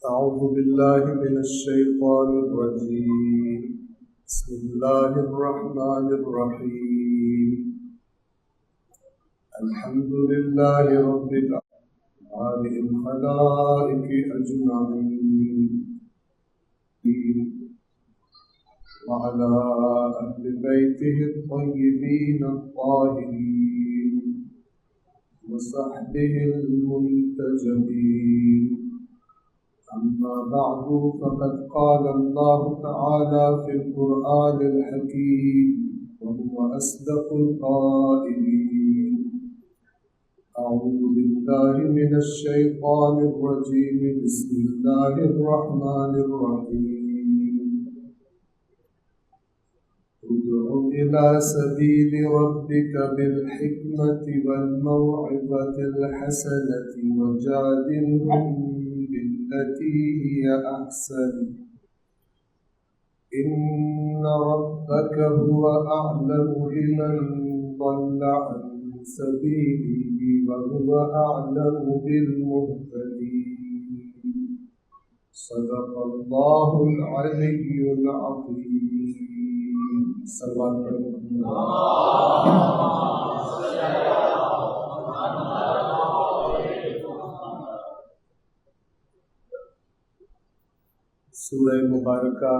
أعوذ بالله من الشيطان الرجيم. بسم الله الرحمن الرحيم. الحمد لله رب العالمين الخلائق أجمعين وعلى أهل بيته الطيبين الطاهرين وصحبه المنتجبين. أما بعد فقد قال الله تعالى في القرآن الحكيم وهو أصدق القائلين. أعوذ بالله من الشيطان الرجيم. بسم الله الرحمن الرحيم. ادع إلى سبيل ربك بالحكمة والموعظة الحسنة وجادلهم التي هي أحسن إن ربك هو أعلم بمن ضل عن سبيله وهو أعلم بالمهتدين. صدق الله العلي العظيم. صلوات سورہ مبارکہ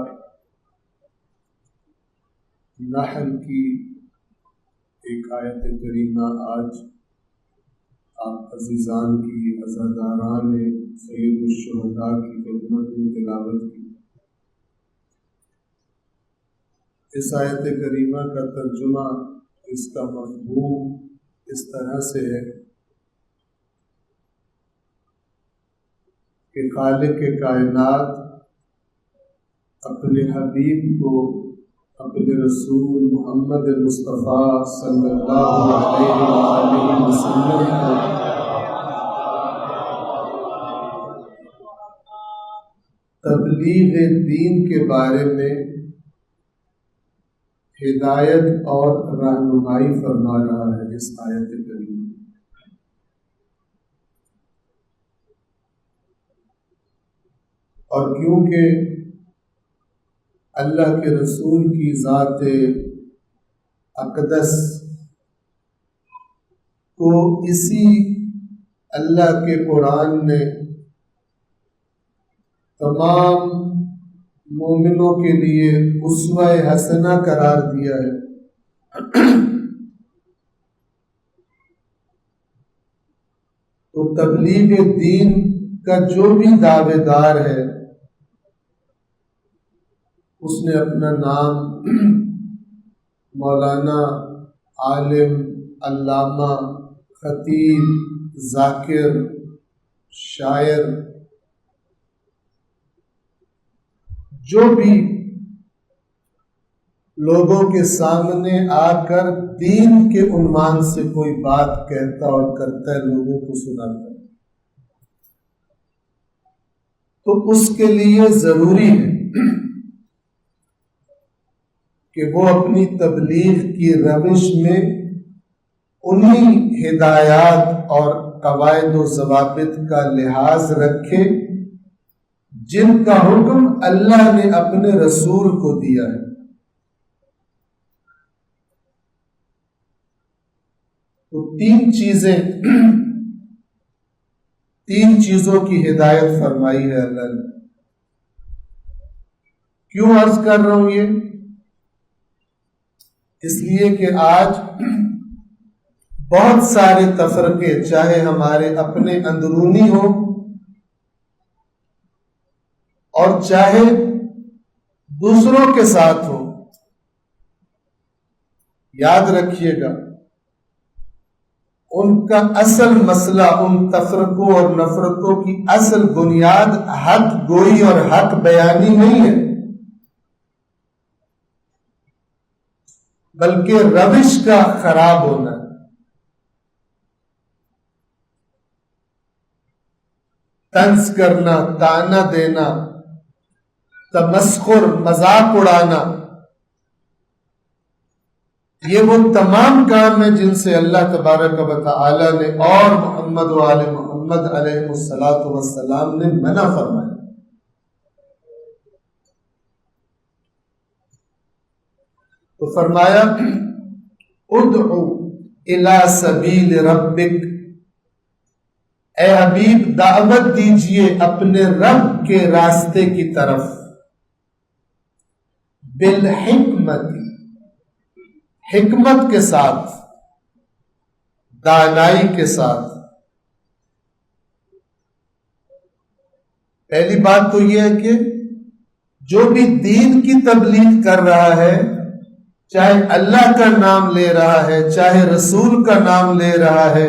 نحل کی ایک آیت کریمہ آج آپ عزیزان کی عزاداران سید الشہداء کی خدمت میں تلاوت کی. اس آیت کریمہ کا ترجمہ، اس کا مفہوم اس طرح سے ہے کہ خالق کائنات اپنے حبیب کو، اپنے رسول محمد مصطفیٰ صلی اللہ علیہ وآلہ وسلم کو تبلیغ دین کے بارے میں ہدایت اور رہنمائی فرما رہا ہے اس آیت کریمہ. اور کیونکہ اللہ کے رسول کی ذات اقدس کو اسی اللہ کے قرآن نے تمام مومنوں کے لیے اسوہ حسنہ قرار دیا ہے، تو تبلیغ دین کا جو بھی دعوے دار ہے اس نے اپنا نام مولانا، عالم، علامہ، خطیب، ذاکر، شاعر، جو بھی لوگوں کے سامنے آ کر دین کے عنوان سے کوئی بات کہتا اور کرتا ہے، لوگوں کو سناتا ہے، تو اس کے لیے ضروری ہے کہ وہ اپنی تبلیغ کی روش میں انہی ہدایات اور قواعد و ضوابط کا لحاظ رکھے جن کا حکم اللہ نے اپنے رسول کو دیا ہے. تو تین چیزوں کی ہدایت فرمائی ہے اللہ نے. کیوں عرض کر رہا ہوں یہ؟ اس لیے کہ آج بہت سارے تفرقے، چاہے ہمارے اپنے اندرونی ہو اور چاہے دوسروں کے ساتھ ہو، یاد رکھیے گا ان کا اصل مسئلہ، ان تفرقوں اور نفرتوں کی اصل بنیاد حق گوئی اور حق بیانی نہیں ہے، بلکہ روش کا خراب ہونا ہے. طنز کرنا، طعنہ دینا، تمسخر، مذاق اڑانا، یہ وہ تمام کام ہیں جن سے اللہ تبارک و تعالی نے اور محمد و آل محمد علیہ الصلوۃ والسلام نے منع فرمایا. تو فرمایا ادعو الی سبیل ربک، اے حبیب دعوت دیجئے اپنے رب کے راستے کی طرف، بالحکمت، حکمت کے ساتھ، دانائی کے ساتھ۔ پہلی بات تو یہ ہے کہ جو بھی دین کی تبلیغ کر رہا ہے، چاہے اللہ کا نام لے رہا ہے، چاہے رسول کا نام لے رہا ہے،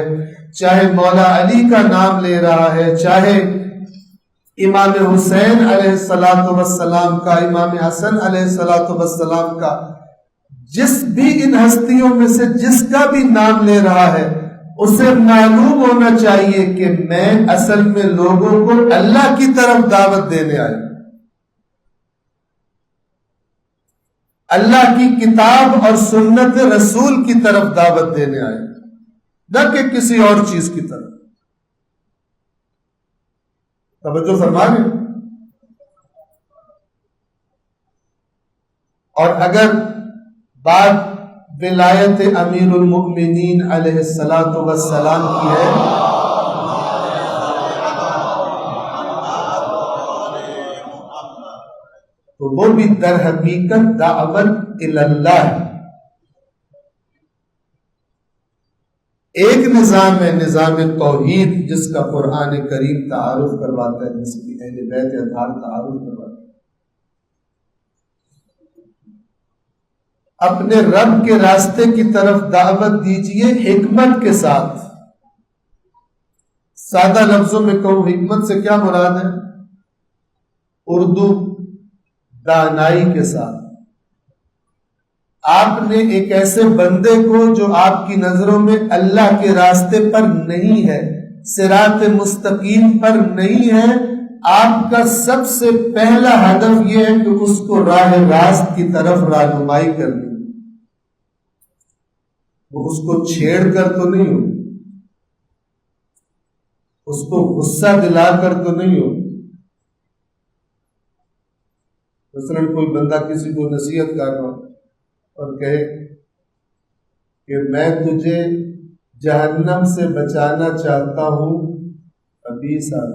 چاہے مولا علی کا نام لے رہا ہے، چاہے امام حسین علیہ الصلوۃ والسلام کا، امام حسن علیہ الصلوۃ والسلام کا، جس بھی ان ہستیوں میں سے جس کا بھی نام لے رہا ہے، اسے معلوم ہونا چاہیے کہ میں اصل میں لوگوں کو اللہ کی طرف دعوت دینے آیا، اللہ کی کتاب اور سنت رسول کی طرف دعوت دینے آیا، نہ کہ کسی اور چیز کی طرف۔ توجہ فرما لیں۔ اور اگر بات ولایت امیر المؤمنین علیہ الصلوۃ والسلام کی ہے، تو وہ بھی در حقیقت دعوت اللہ ہے۔ ایک نظام ہے، نظام توحید، جس کا قرآن کریم تعارف کرواتا ہے، جس کی اہل بیت اطہار تعارف کرواتا ہے۔ اپنے رب کے راستے کی طرف دعوت دیجئے حکمت کے ساتھ۔ سادہ لفظوں میں کہوں، حکمت سے کیا مراد ہے؟ اردو دانائی کے ساتھ۔ آپ نے ایک ایسے بندے کو جو آپ کی نظروں میں اللہ کے راستے پر نہیں ہے، صراط مستقیم پر نہیں ہے، آپ کا سب سے پہلا ہدف یہ ہے کہ اس کو راہ راست کی طرف رہنمائی کرنی، وہ اس کو چھیڑ کر تو نہیں ہو، اس کو غصہ دلا کر تو نہیں ہو۔ مثلاً کوئی بندہ کسی کو نصیحت کر رہا ہو اور کہے کہ میں تجھے جہنم سے بچانا چاہتا ہوں، ابھی ساتھ،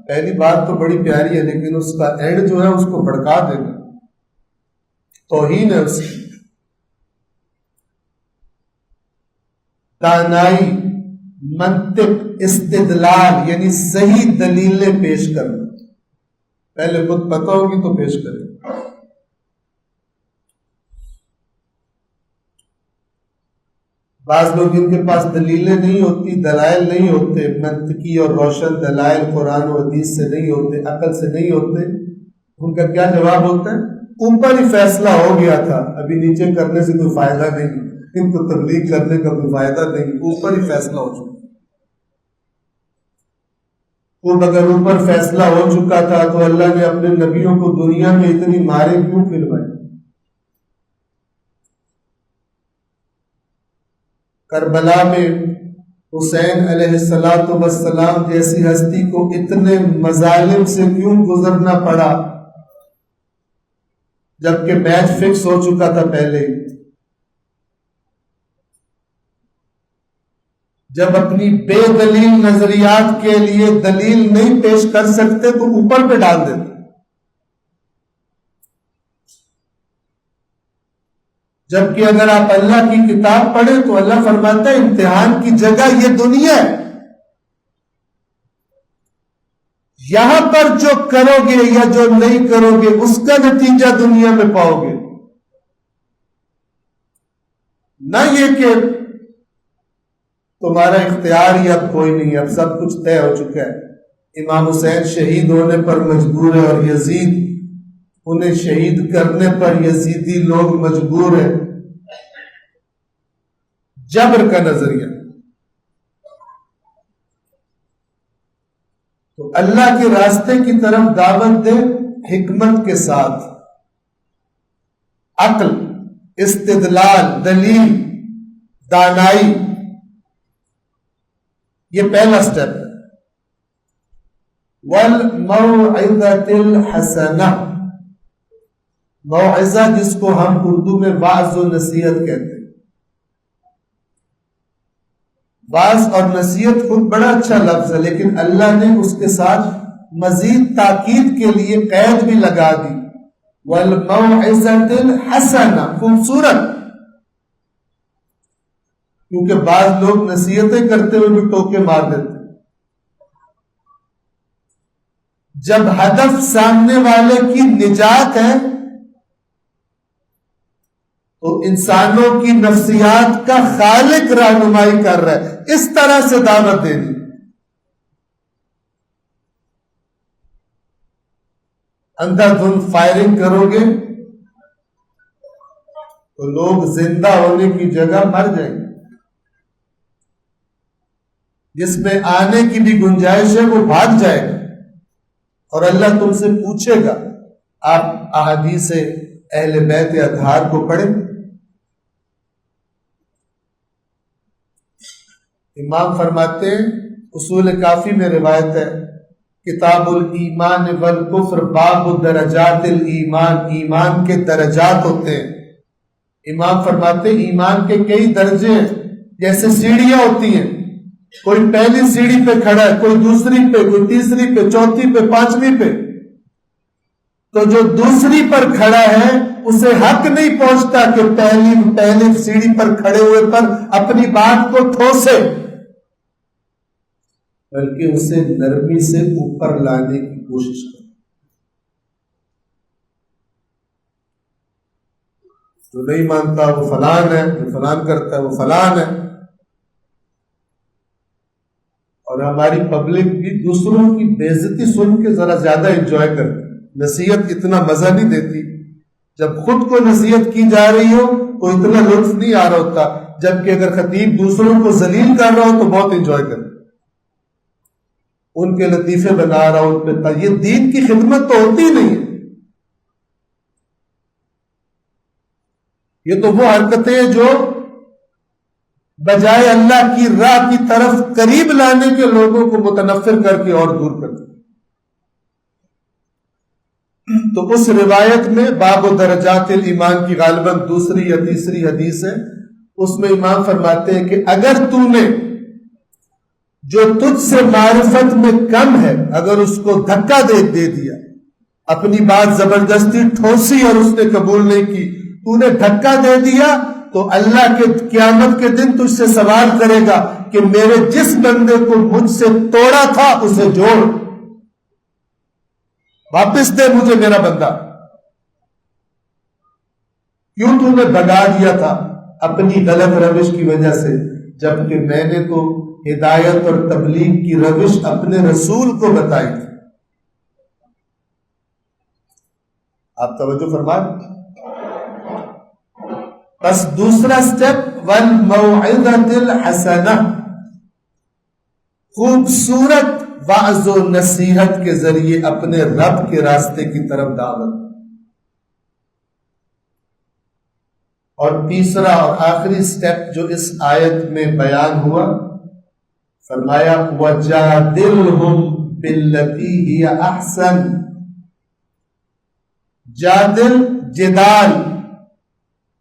پہلی بات تو بڑی پیاری ہے، لیکن اس کا اینڈ جو ہے اس کو بھڑکا دے گا، توہین ہے اس کی۔ دانائی، منطق، استدلال، یعنی صحیح دلیلیں پیش کرنا، پہلے خود پتہ ہوگی تو پیش کریں۔ بعض لوگ جن کے پاس دلیلیں نہیں ہوتی، دلائل نہیں ہوتے، منطقی اور روشن دلائل قرآن و حدیث سے نہیں ہوتے، عقل سے نہیں ہوتے، ان کا کیا جواب ہوتا ہے؟ اوپر ہی فیصلہ ہو گیا تھا، ابھی نیچے کرنے سے کوئی فائدہ نہیں، ان کو تبلیغ کرنے کا کوئی فائدہ نہیں، اوپر ہی فیصلہ ہو چکا۔ خوب اگر اوپر فیصلہ ہو چکا تھا تو اللہ نے اپنے نبیوں کو دنیا میں اتنی مارے کیوں پھروائی؟ کربلا میں حسین علیہ السلام جیسی ہستی کو اتنے مظالم سے کیوں گزرنا پڑا، جبکہ میچ فکس ہو چکا تھا پہلے؟ جب اپنی بے دلیل نظریات کے لیے دلیل نہیں پیش کر سکتے تو اوپر پہ ڈال دیتے۔ جبکہ اگر آپ اللہ کی کتاب پڑھیں تو اللہ فرماتا ہے امتحان کی جگہ یہ دنیا ہے، یہاں پر جو کرو گے یا جو نہیں کرو گے اس کا نتیجہ دنیا میں پاؤ گے، نہ یہ کہ تمہارا اختیار ہی اب کوئی نہیں، اب سب کچھ طے ہو چکا ہے۔ امام حسین شہید ہونے پر مجبور ہے، اور یزید انہیں شہید کرنے پر یزیدی لوگ مجبور ہیں۔ جبر کا نظریہ۔ تو اللہ کے راستے کی طرف دعوت دے حکمت کے ساتھ، عقل، استدلال، دلیل، دانائی، یہ پہلا سٹیپ ہے۔ وَالْمَوْعِظَةِ الْحَسَنَةِ، موعظہ جس کو ہم اردو میں واعظ و نصیحت کہتے ہیں. واعظ اور نصیحت خود بڑا اچھا لفظ ہے، لیکن اللہ نے اس کے ساتھ مزید تاکید کے لیے قید بھی لگا دی، وَالْمَوْعِظَةِ الْحَسَنَةِ، خوبصورت. کیونکہ بعض لوگ نصیحتیں کرتے ہوئے بھی ٹوکے مار دیتے. جب ہدف سامنے والے کی نجات ہے تو انسانوں کی نفسیات کا خالق رہنمائی کر رہا ہے، اس طرح سے دعوت دینی. اندھا دھند فائرنگ کرو گے تو لوگ زندہ ہونے کی جگہ مر جائیں گے. جس میں آنے کی بھی گنجائش ہے وہ بھاگ جائے گا، اور اللہ تم سے پوچھے گا. آپ احادیث اہل بیت اطہار کو پڑھیں. امام فرماتے ہیں، اصول کافی میں روایت ہے، کتاب الایمان والکفر باب درجات الایمان، ایمان کے درجات ہوتے ہیں. امام فرماتے ہیں ایمان کے کئی درجے ہیں، جیسے سیڑھیاں ہوتی ہیں. کوئی پہلی سیڑھی پہ کھڑا ہے، کوئی دوسری پہ، کوئی تیسری پہ، چوتھی پہ، پانچویں پہ. تو جو دوسری پر کھڑا ہے اسے حق نہیں پہنچتا کہ پہلی سیڑھی پر کھڑے ہوئے پر اپنی بات کو ٹھوسے، بلکہ اسے نرمی سے اوپر لانے کی کوشش کرے. جو نہیں مانتا وہ فلان ہے، جو فلان کرتا ہے وہ فلان ہے. اور ہماری پبلک بھی دوسروں کی بے عزتی سن کے ذرا زیادہ انجوائے کرتی. نصیحت اتنا مزہ نہیں دیتی. جب خود کو نصیحت کی جا رہی ہو تو اتنا لطف نہیں آ رہا ہوتا، جبکہ اگر خطیب دوسروں کو ذلیل کر رہا ہو تو بہت انجوائے کرتا. ان کے لطیفے بنا رہا ہو ان پہ. یہ دین کی خدمت تو ہوتی نہیں ہے. یہ تو وہ حرکتیں جو بجائے اللہ کی راہ کی طرف قریب لانے کے لوگوں کو متنفر کر کے اور دور کر دیں. تو اس روایت میں باب درجات الایمان کی غالباً دوسری یا تیسری حدیث ہے. اس میں امام فرماتے ہیں کہ اگر تو نے جو تجھ سے معرفت میں کم ہے اگر اس کو دھکا دے دیا، اپنی بات زبردستی ٹھوسی اور اس نے قبول نہیں کی، تو نے دھکا دے دیا، تو اللہ کے قیامت کے دن تجھ سے سوال کرے گا کہ میرے جس بندے کو مجھ سے توڑا تھا اسے جوڑ، واپس دے مجھے میرا بندہ. کیوں تو نے بگا دیا تھا اپنی غلط روش کی وجہ سے، جبکہ میں نے تو ہدایت اور تبلیغ کی روش اپنے رسول کو بتائی تھی. آپ توجہ فرمائیں. بس دوسرا سٹیپ والموعظۃ الحسنہ، خوبصورت وعظ و نصیحت کے ذریعے اپنے رب کے راستے کی طرف دعوت. اور تیسرا اور آخری سٹیپ جو اس آیت میں بیان ہوا، فرمایا وَجَادِلْهُمْ بِالَّتِي هِيَ أَحْسَنُ. جادل، جدال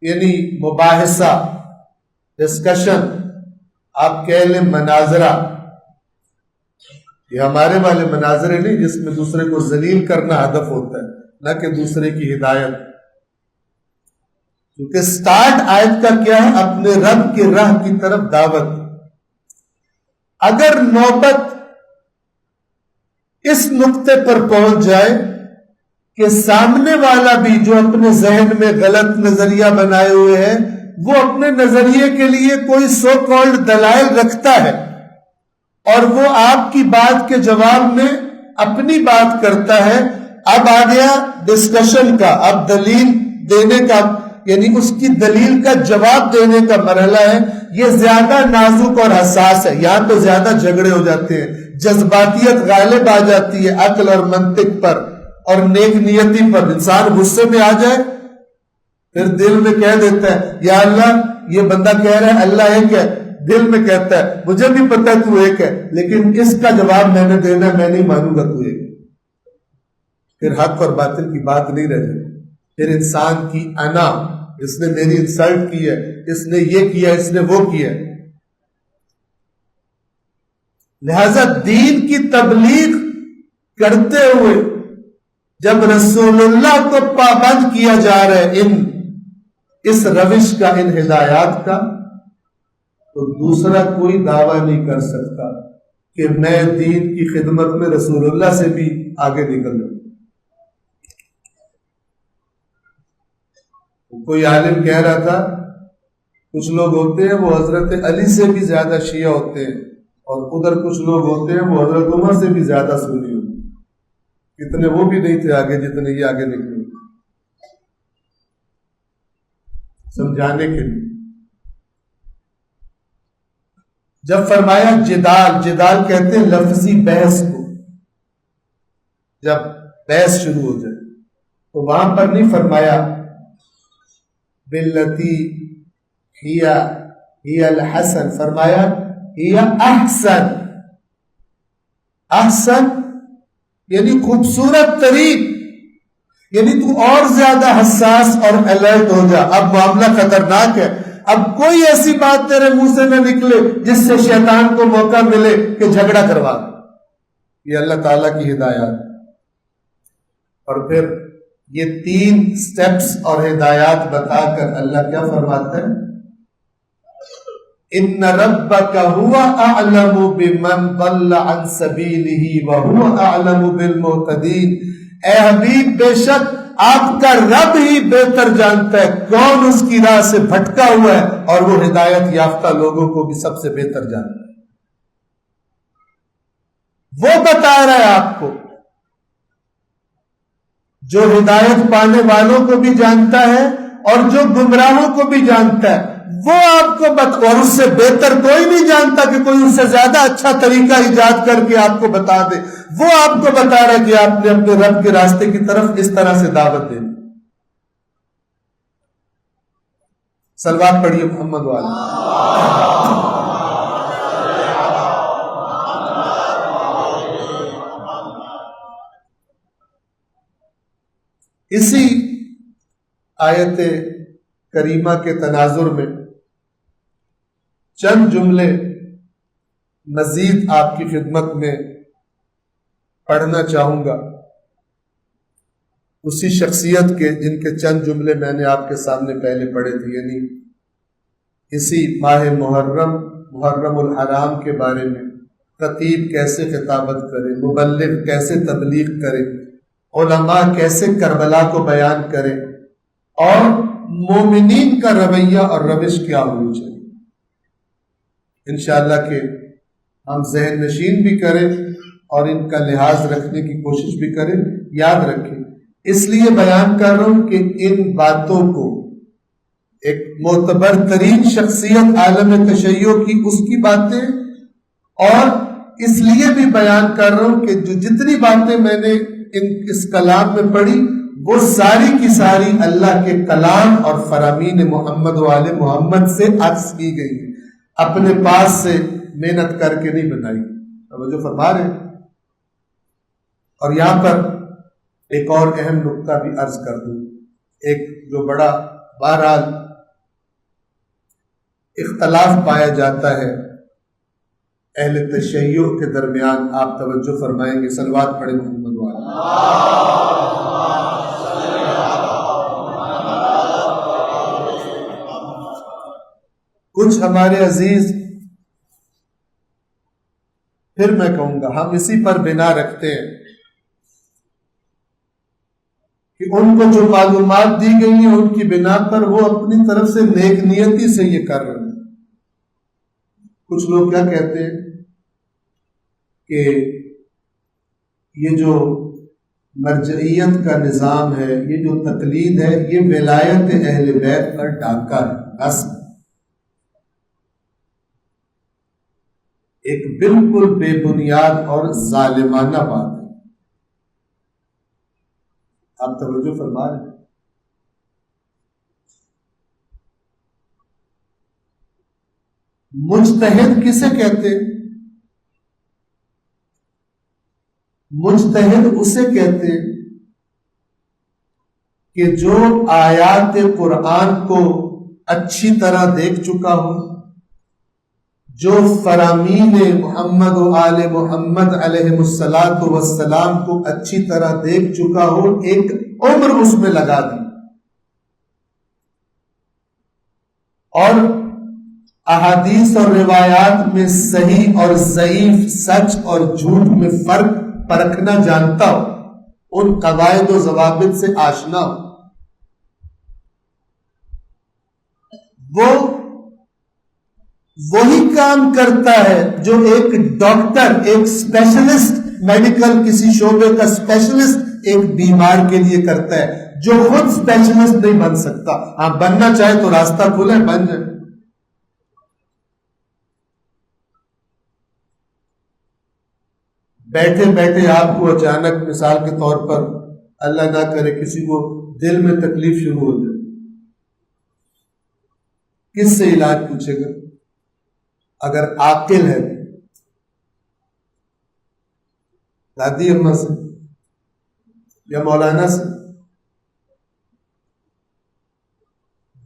یعنی مباحثہ، ڈسکشن، آپ کہہ لیں مناظرہ. یہ ہمارے والے مناظرے نہیں جس میں دوسرے کو ذلیل کرنا ہدف ہوتا ہے، نہ کہ دوسرے کی ہدایت. کیونکہ سٹارٹ آیت کا کیا ہے؟ اپنے رب کی راہ کی طرف دعوت. اگر نوبت اس نقطے پر پہنچ جائے کہ سامنے والا بھی جو اپنے ذہن میں غلط نظریہ بنائے ہوئے ہے، وہ اپنے نظریے کے لیے کوئی سو کالڈ دلائل رکھتا ہے اور وہ آپ کی بات کے جواب میں اپنی بات کرتا ہے، اب آ گیا ڈسکشن کا، اب دلیل دینے کا، یعنی اس کی دلیل کا جواب دینے کا مرحلہ ہے. یہ زیادہ نازک اور حساس ہے. یہاں تو زیادہ جھگڑے ہو جاتے ہیں، جذباتیت غالب آ جاتی ہے عقل اور منطق پر اور نیک نیتی پر. انسان غصے میں آ جائے پھر دل میں کہہ دیتا ہے یا اللہ یہ بندہ کہہ رہا ہے اللہ ایک ہے، دل میں کہتا ہے مجھے بھی پتہ ہے تو ایک ہے، لیکن اس کا جواب میں نے دینا، میں نہیں مانوں گا تو ایک. پھر حق اور باطل کی بات نہیں رہ جائے. پھر انسان کی انا، اس نے میری انسلٹ کی ہے، اس نے یہ کیا، اس نے وہ کیا. لہذا دین کی تبلیغ کرتے ہوئے جب رسول اللہ کو پابند کیا جا رہا ہے اس روش کا، ان ہدایات کا، تو دوسرا کوئی دعویٰ نہیں کر سکتا کہ میں دین کی خدمت میں رسول اللہ سے بھی آگے نکل جاؤں. کوئی عالم کہہ رہا تھا کچھ لوگ ہوتے ہیں وہ حضرت علی سے بھی زیادہ شیعہ ہوتے ہیں، اور ادھر کچھ لوگ ہوتے ہیں وہ حضرت عمر سے بھی زیادہ سنی ہوتے ہیں. اتنے وہ بھی نہیں تھے آگے جتنے یہ آگے نکلے. سمجھانے کے لیے جب فرمایا جدال کہتے ہیں لفظی بحث کو، جب بحث شروع ہو جائے تو وہاں پر نہیں فرمایا باللتی ہی الحسن، فرمایا ہی احسن. احسن یعنی خوبصورت ترین، یعنی تو اور زیادہ حساس اور الرٹ ہو جا. اب معاملہ خطرناک ہے. اب کوئی ایسی بات تیرے منہ سے نہ نکلے جس سے شیطان کو موقع ملے کہ جھگڑا کروا. یہ اللہ تعالیٰ کی ہدایات. اور پھر یہ 3 سٹیپس اور ہدایات بتا کر اللہ کیا فرماتا ہے؟ ان ربک هو اعلم بمن ضل عن سبیلہ وهو اعلم بالمہتدین. اے حبیب، بے شک آپ کا رب ہی بہتر جانتا ہے کون اس کی راہ سے بھٹکا ہوا ہے، اور وہ ہدایت یافتہ لوگوں کو بھی سب سے بہتر جانتا ہے. وہ بتا رہا ہے آپ کو، جو ہدایت پانے والوں کو بھی جانتا ہے اور جو گمراہوں کو بھی جانتا ہے. وہ آپ کو اور اس سے بہتر کوئی نہیں جانتا کہ کوئی اس سے زیادہ اچھا طریقہ ایجاد کر کے آپ کو بتا دے. وہ آپ کو بتا رہا ہے کہ آپ نے اپنے رب کے راستے کی طرف اس طرح سے دعوت دینی. صلوات پڑھیے محمد والے. اسی آیت کریمہ کے تناظر میں چند جملے مزید آپ کی خدمت میں پڑھنا چاہوں گا، اسی شخصیت کے جن کے چند جملے میں نے آپ کے سامنے پہلے پڑھے تھے. یعنی اسی ماہ محرم الحرام کے بارے میں خطیب کیسے خطابت کرے، مبلغ کیسے تبلیغ کرے، علماء کیسے کربلا کو بیان کرے، اور مومنین کا رویہ اور روش کیا ہونی چاہیے. انشاءاللہ کہ ہم ذہن نشین بھی کریں اور ان کا لحاظ رکھنے کی کوشش بھی کریں. یاد رکھیں، اس لیے بیان کر رہا ہوں کہ ان باتوں کو ایک معتبر ترین شخصیت عالم تشیع کی اس کی باتیں، اور اس لیے بھی بیان کر رہا ہوں کہ جو جتنی باتیں میں نے اس کلام میں پڑھی وہ ساری کی ساری اللہ کے کلام اور فرامین محمد و آل محمد سے عکس کی گئی ہے، اپنے پاس سے محنت کر کے نہیں بنائی. توجہ فرما رہے ہیں. اور یہاں پر ایک اور اہم نقطہ بھی عرض کر دوں، ایک جو بڑا بہرحال اختلاف پایا جاتا ہے اہل تشیع کے درمیان. آپ توجہ فرمائیں گے، صلوات پڑھیں محمد والے. کچھ ہمارے عزیز، پھر میں کہوں گا ہم اسی پر بنا رکھتے ہیں کہ ان کو جو معلومات دی گئی ہیں ان کی بنا پر وہ اپنی طرف سے نیک نیتی سے یہ کر رہے ہیں. کچھ لوگ کیا کہتے ہیں کہ یہ جو مرجعیت کا نظام ہے، یہ جو تقلید ہے، یہ ولایت اہل بیت پر ڈاکہ ہے، غصب. ایک بالکل بے بنیاد اور ظالمانہ بات ہے. آپ توجہ فرما رہے ہیں. مجتہد کسے کہتے ہیں؟ مجتہد اسے کہتے ہیں کہ جو آیات قرآن کو اچھی طرح دیکھ چکا ہو، جو فرامین محمد و آل محمد علیہ الصلاۃ والسلام کو اچھی طرح دیکھ چکا ہو، ایک عمر اس میں لگا دی، اور احادیث اور روایات میں صحیح اور ضعیف، سچ اور جھوٹ میں فرق پرکھنا جانتا ہو، ان قواعد و ضوابط سے آشنا ہو، وہ وہی کام کرتا ہے جو ایک ڈاکٹر، ایک اسپیشلسٹ، میڈیکل کسی شعبے کا اسپیشلسٹ ایک بیمار کے لیے کرتا ہے، جو خود اسپیشلسٹ نہیں بن سکتا۔ ہاں بننا چاہے تو راستہ کھلا ہے، بن جائے۔ بیٹھے بیٹھے آپ کو اچانک مثال کے طور پر اللہ نہ کرے کسی کو دل میں تکلیف شروع ہو جائے، کس سے علاج پوچھے گا؟ اگر عاقل ہے دادی اماں سے یا مولانا سے،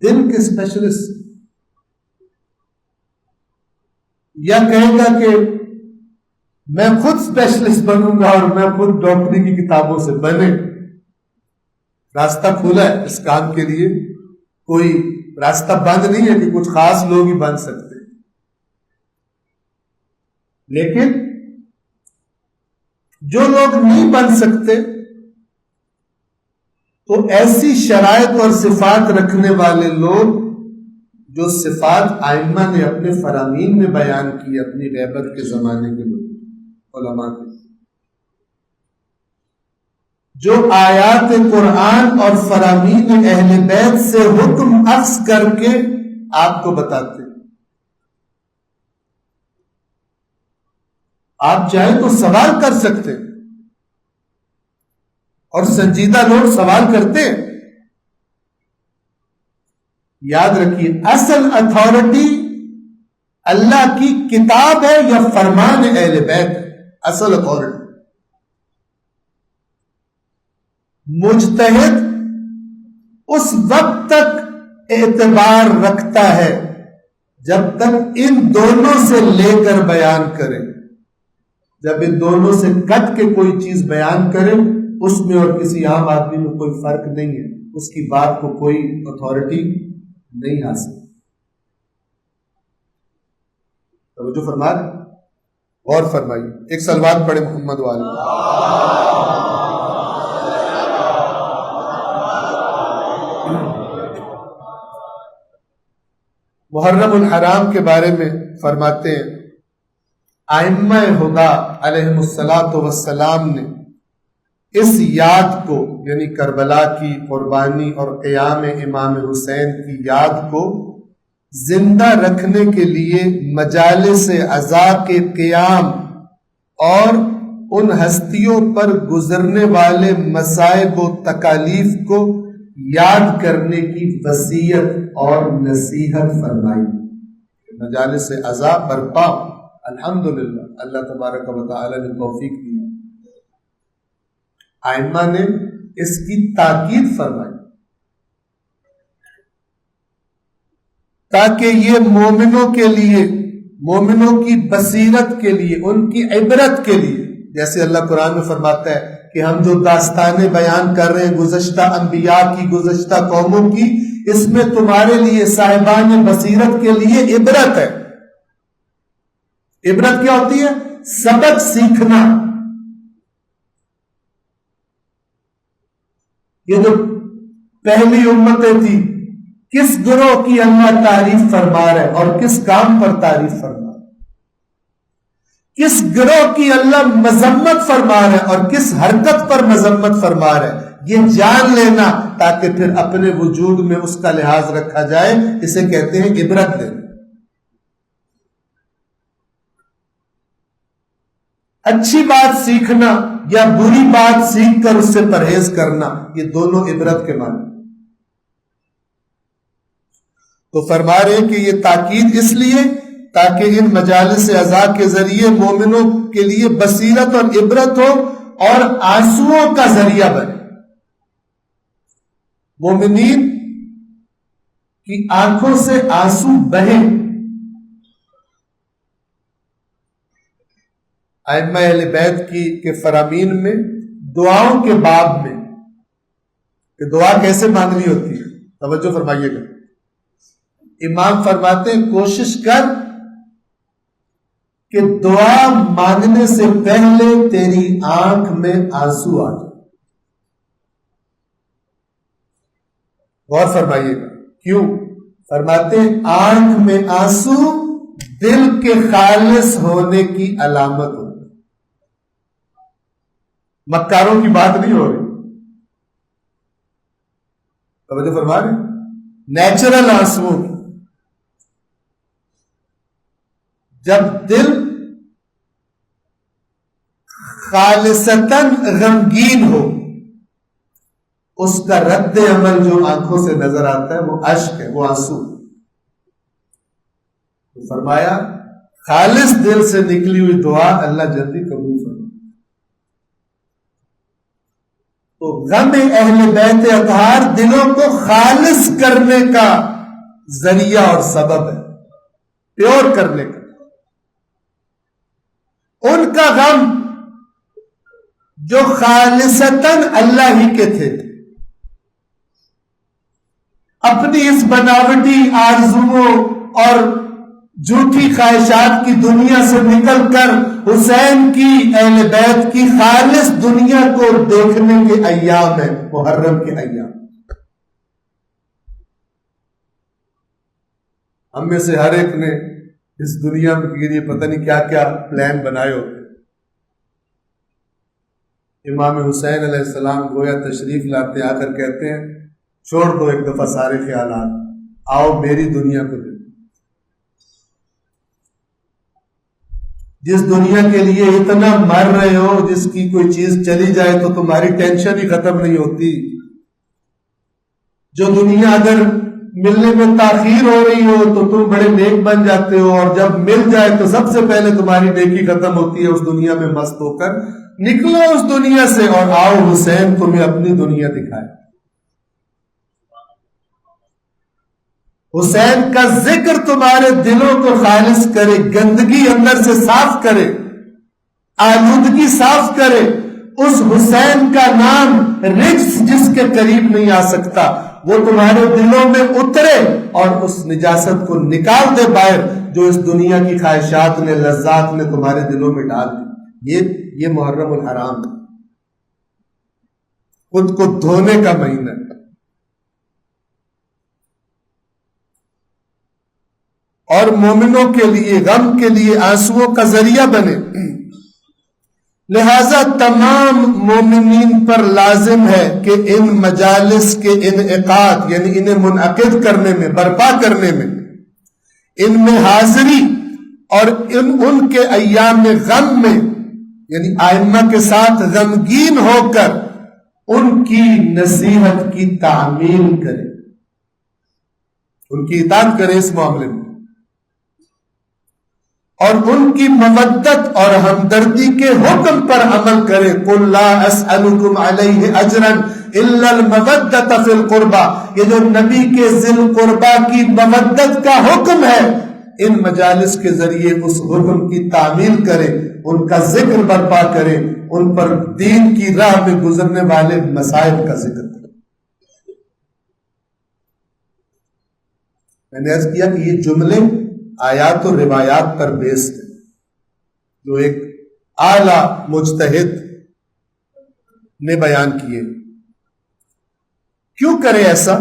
دل کے اسپیشلسٹ، یا کہے گا کہ میں خود اسپیشلسٹ بنوں گا اور میں خود ڈاکٹری کی کتابوں سے بنے؟ راستہ کھلا ہے اس کام کے لیے، کوئی راستہ بند نہیں ہے کہ کچھ خاص لوگ ہی بن سکتے۔ لیکن جو لوگ نہیں بن سکتے تو ایسی شرائط اور صفات رکھنے والے لوگ، جو صفات ائمہ نے اپنے فرامین میں بیان کی اپنی غیبت کے زمانے کے لوگ علماء کے، جو آیات قرآن اور فرامین اہل بیت سے حکم اخذ کر کے آپ کو بتاتے۔ آپ چاہیں تو سوال کر سکتے، اور سنجیدہ لوگ سوال کرتے ہیں۔ یاد رکھیے، اصل اتھارٹی اللہ کی کتاب ہے یا فرمان اہل بیت ہے، اصل اتھارٹی۔ مجتہد اس وقت تک اعتبار رکھتا ہے جب تک ان دونوں سے لے کر بیان کرے۔ جب ان دونوں سے کٹ کے کوئی چیز بیان کرے، اس میں اور کسی عام آدمی میں کوئی فرق نہیں ہے، اس کی بات کو کوئی اتھارٹی نہیں حاصل۔ توجہ فرما رہے؟ غور فرمائیے، ایک صلوات پڑھے محمد والے۔ محرم الحرام کے بارے میں فرماتے ہیں، ائمہ ہدی علیہ الصلاۃ والسلام نے اس یاد کو، یعنی کربلا کی قربانی اور قیام امام حسین کی یاد کو زندہ رکھنے کے لیے مجالس عزا کے قیام اور ان ہستیوں پر گزرنے والے مصائب و تکالیف کو یاد کرنے کی وصیت اور نصیحت فرمائی۔ مجالس عزا برپا، الحمدللہ اللہ تبارک و تعالی نے توفیق دی، ائمہ نے اس کی تاکید فرمائی تاکہ یہ مومنوں کے لیے، مومنوں کی بصیرت کے لیے، ان کی عبرت کے لیے، جیسے اللہ قرآن میں فرماتا ہے کہ ہم جو داستانیں بیان کر رہے ہیں گزشتہ انبیاء کی، گزشتہ قوموں کی، اس میں تمہارے لیے صاحبان بصیرت کے لیے عبرت ہے۔ عبرت کیا ہوتی ہے؟ سبق سیکھنا۔ یہ جو پہلی امتیں تھی، کس گروہ کی اللہ تعریف فرما رہا ہے اور کس کام پر تعریف فرما رہا ہے، کس گروہ کی اللہ مذمت فرما رہا ہے اور کس حرکت پر مذمت فرما رہا ہے، یہ جان لینا تاکہ پھر اپنے وجود میں اس کا لحاظ رکھا جائے۔ اسے کہتے ہیں عبرت دینا۔ اچھی بات سیکھنا یا بری بات سیکھ کر اس سے پرہیز کرنا، یہ دونوں عبرت کے معنی۔ تو فرما رہے ہیں کہ یہ تاکید اس لیے تاکہ ان مجالس عزا کے ذریعے مومنوں کے لیے بصیرت اور عبرت ہو اور آنسوؤں کا ذریعہ بنے۔ مومنین کی آنکھوں سے آنسو بہیں. ائمہ اہل بیت کے فرامین میں دعاؤں کے باب میں کہ دعا کیسے مانگنی ہوتی ہے توجہ فرمائیے گا. امام فرماتے ہیں کوشش کر کہ دعا مانگنے سے پہلے تیری آنکھ میں آنسو آ جائے. غور فرمائیے گا. کیوں؟ فرماتے ہیں آنکھ میں آنسو دل کے خالص ہونے کی علامت ہوتی. مکاروں کی بات نہیں ہو رہی، توجہ فرما رہے، نیچرل آنسو. جب دل خالصتاً غمگین ہو، اس کا رد عمل جو آنکھوں سے نظر آتا ہے وہ اشک ہے، وہ آنسو. تو فرمایا خالص دل سے نکلی ہوئی دعا اللہ جلدی قبول فرمائے. تو غم اہل بیت اطہار دلوں کو خالص کرنے کا ذریعہ اور سبب ہے، پیور کرنے کا. ان کا غم جو خالصتاً اللہ ہی کے تھے، اپنی اس بناوٹی آرزوؤں اور جھوٹی خواہشات کی دنیا سے نکل کر حسین کی اہل بیت کی خالص دنیا کو دیکھنے کے ایام ہیں، محرم کے ایام. ہم میں سے ہر ایک نے اس دنیا کے لیے پتہ نہیں کیا کیا پلان بنائے ہوتے. امام حسین علیہ السلام گویا تشریف لاتے آ کر کہتے ہیں چھوڑ دو ایک دفعہ سارے خیالات، آؤ میری دنیا کو دیکھو. جس دنیا کے لیے اتنا مر رہے ہو، جس کی کوئی چیز چلی جائے تو تمہاری ٹینشن ہی ختم نہیں ہوتی، جو دنیا اگر ملنے میں تاخیر ہو رہی ہو تو تم بڑے نیک بن جاتے ہو، اور جب مل جائے تو سب سے پہلے تمہاری نیکی ختم ہوتی ہے. اس دنیا میں مست ہو کر نکلو اس دنیا سے اور آؤ حسین تمہیں اپنی دنیا دکھائے. حسین کا ذکر تمہارے دلوں کو خالص کرے، گندگی اندر سے صاف کرے، آلودگی صاف کرے. اس حسین کا نام رجس جس کے قریب نہیں آ سکتا وہ تمہارے دلوں میں اترے اور اس نجاست کو نکال دے باہر جو اس دنیا کی خواہشات نے، لذات نے تمہارے دلوں میں ڈال دی. یہ محرم الحرام خود کو دھونے کا مہینہ ہے. اور مومنوں کے لیے غم کے لیے آنسوؤں کا ذریعہ بنے. لہذا تمام مومنین پر لازم ہے کہ ان مجالس کے انعقاد یعنی انہیں منعقد کرنے میں، برپا کرنے میں، ان میں حاضری اور ان کے ایام غم میں یعنی ائمہ کے ساتھ غمگین ہو کر ان کی نصیحت کی تعمیل کرے، ان کی اطاعت کرے اس معاملے میں، اور ان کی مودت اور ہمدردی کے حکم پر عمل کرے. قُلْ لَا أَسْأَلُكُمْ عَلَيْهِ أَجْرًا إِلَّا الْمَوَدَّةَ فِي الْقُرْبَى. یہ جو نبی کے ذی القربہ کی مودت کا حکم ہے، ان مجالس کے ذریعے اس حکم کی تعمیل کرے، ان کا ذکر برپا کرے، ان پر دین کی راہ میں گزرنے والے مصائب کا ذکر کرے. میں نے عرض کیا کہ یہ جملے آیات و روایات پر بیسڈ ہے جو ایک اعلی مجتہد نے بیان کیے. کیوں کرے ایسا؟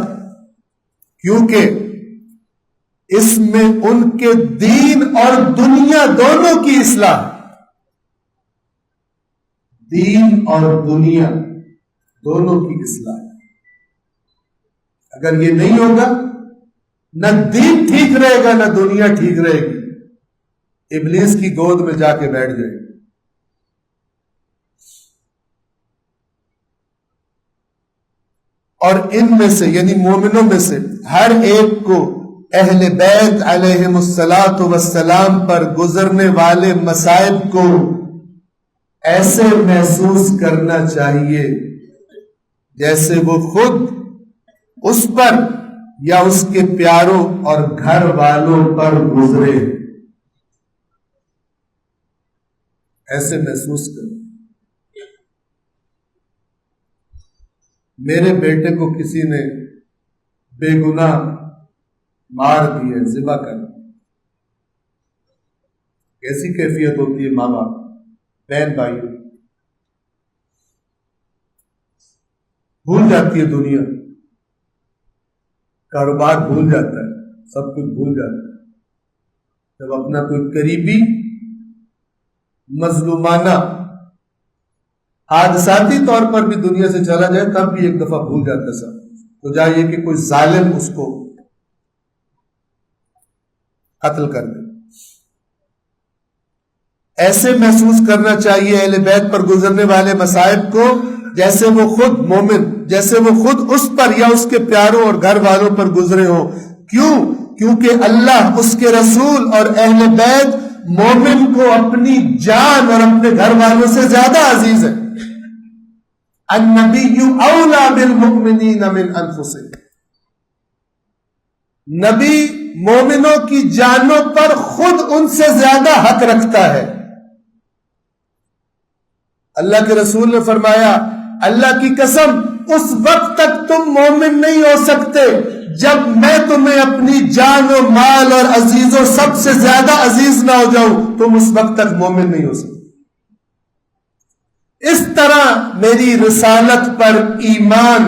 کیونکہ اس میں ان کے دین اور دنیا دونوں کی اصلاح، دین اور دنیا دونوں کی اصلاح. اگر یہ نہیں ہوگا نہ دین ٹھیک رہے گا نہ دنیا ٹھیک رہے گی، ابلیس کی گود میں جا کے بیٹھ جائے گی. اور ان میں سے یعنی مومنوں میں سے ہر ایک کو اہل بیت علیہم الصلاۃ والسلام پر گزرنے والے مصائب کو ایسے محسوس کرنا چاہیے جیسے وہ خود اس پر یا اس کے پیاروں اور گھر والوں پر گزرے، ایسے محسوس کرو میرے بیٹے کو کسی نے بے گناہ مار دیے، ذبح کر دیا، کیسی کیفیت ہوتی ہے ماں باپ، بہن بھائی، بھول جاتی ہے دنیا، کاروبار بھول جاتا ہے، سب کچھ بھول جاتا ہے۔ جب اپنا کوئی قریبی مظلومانہ حادثاتی طور پر بھی دنیا سے چلا جائے تب بھی ایک دفعہ بھول جاتا ہے سب، تو چاہیے کہ کوئی ظالم اس کو قتل کر دے۔ ایسے محسوس کرنا چاہیے اہل بیت پر گزرنے والے مصائب کو جیسے وہ خود مومن، جیسے وہ خود اس پر یا اس کے پیاروں اور گھر والوں پر گزرے ہوں۔ کیوں؟ کیونکہ اللہ، اس کے رسول اور اہل بیت مومن کو اپنی جان اور اپنے گھر والوں سے زیادہ عزیز ہے۔ النبی اولی بالمؤمنین من انفسہم، نبی مومنوں کی جانوں پر خود ان سے زیادہ حق رکھتا ہے۔ اللہ کے رسول نے فرمایا، اللہ کی قسم اس وقت تک تم مومن نہیں ہو سکتے جب میں تمہیں اپنی جان و مال اور عزیز و سب سے زیادہ عزیز نہ ہو جاؤں، تم اس وقت تک مومن نہیں ہو سکتے۔ اس طرح میری رسالت پر ایمان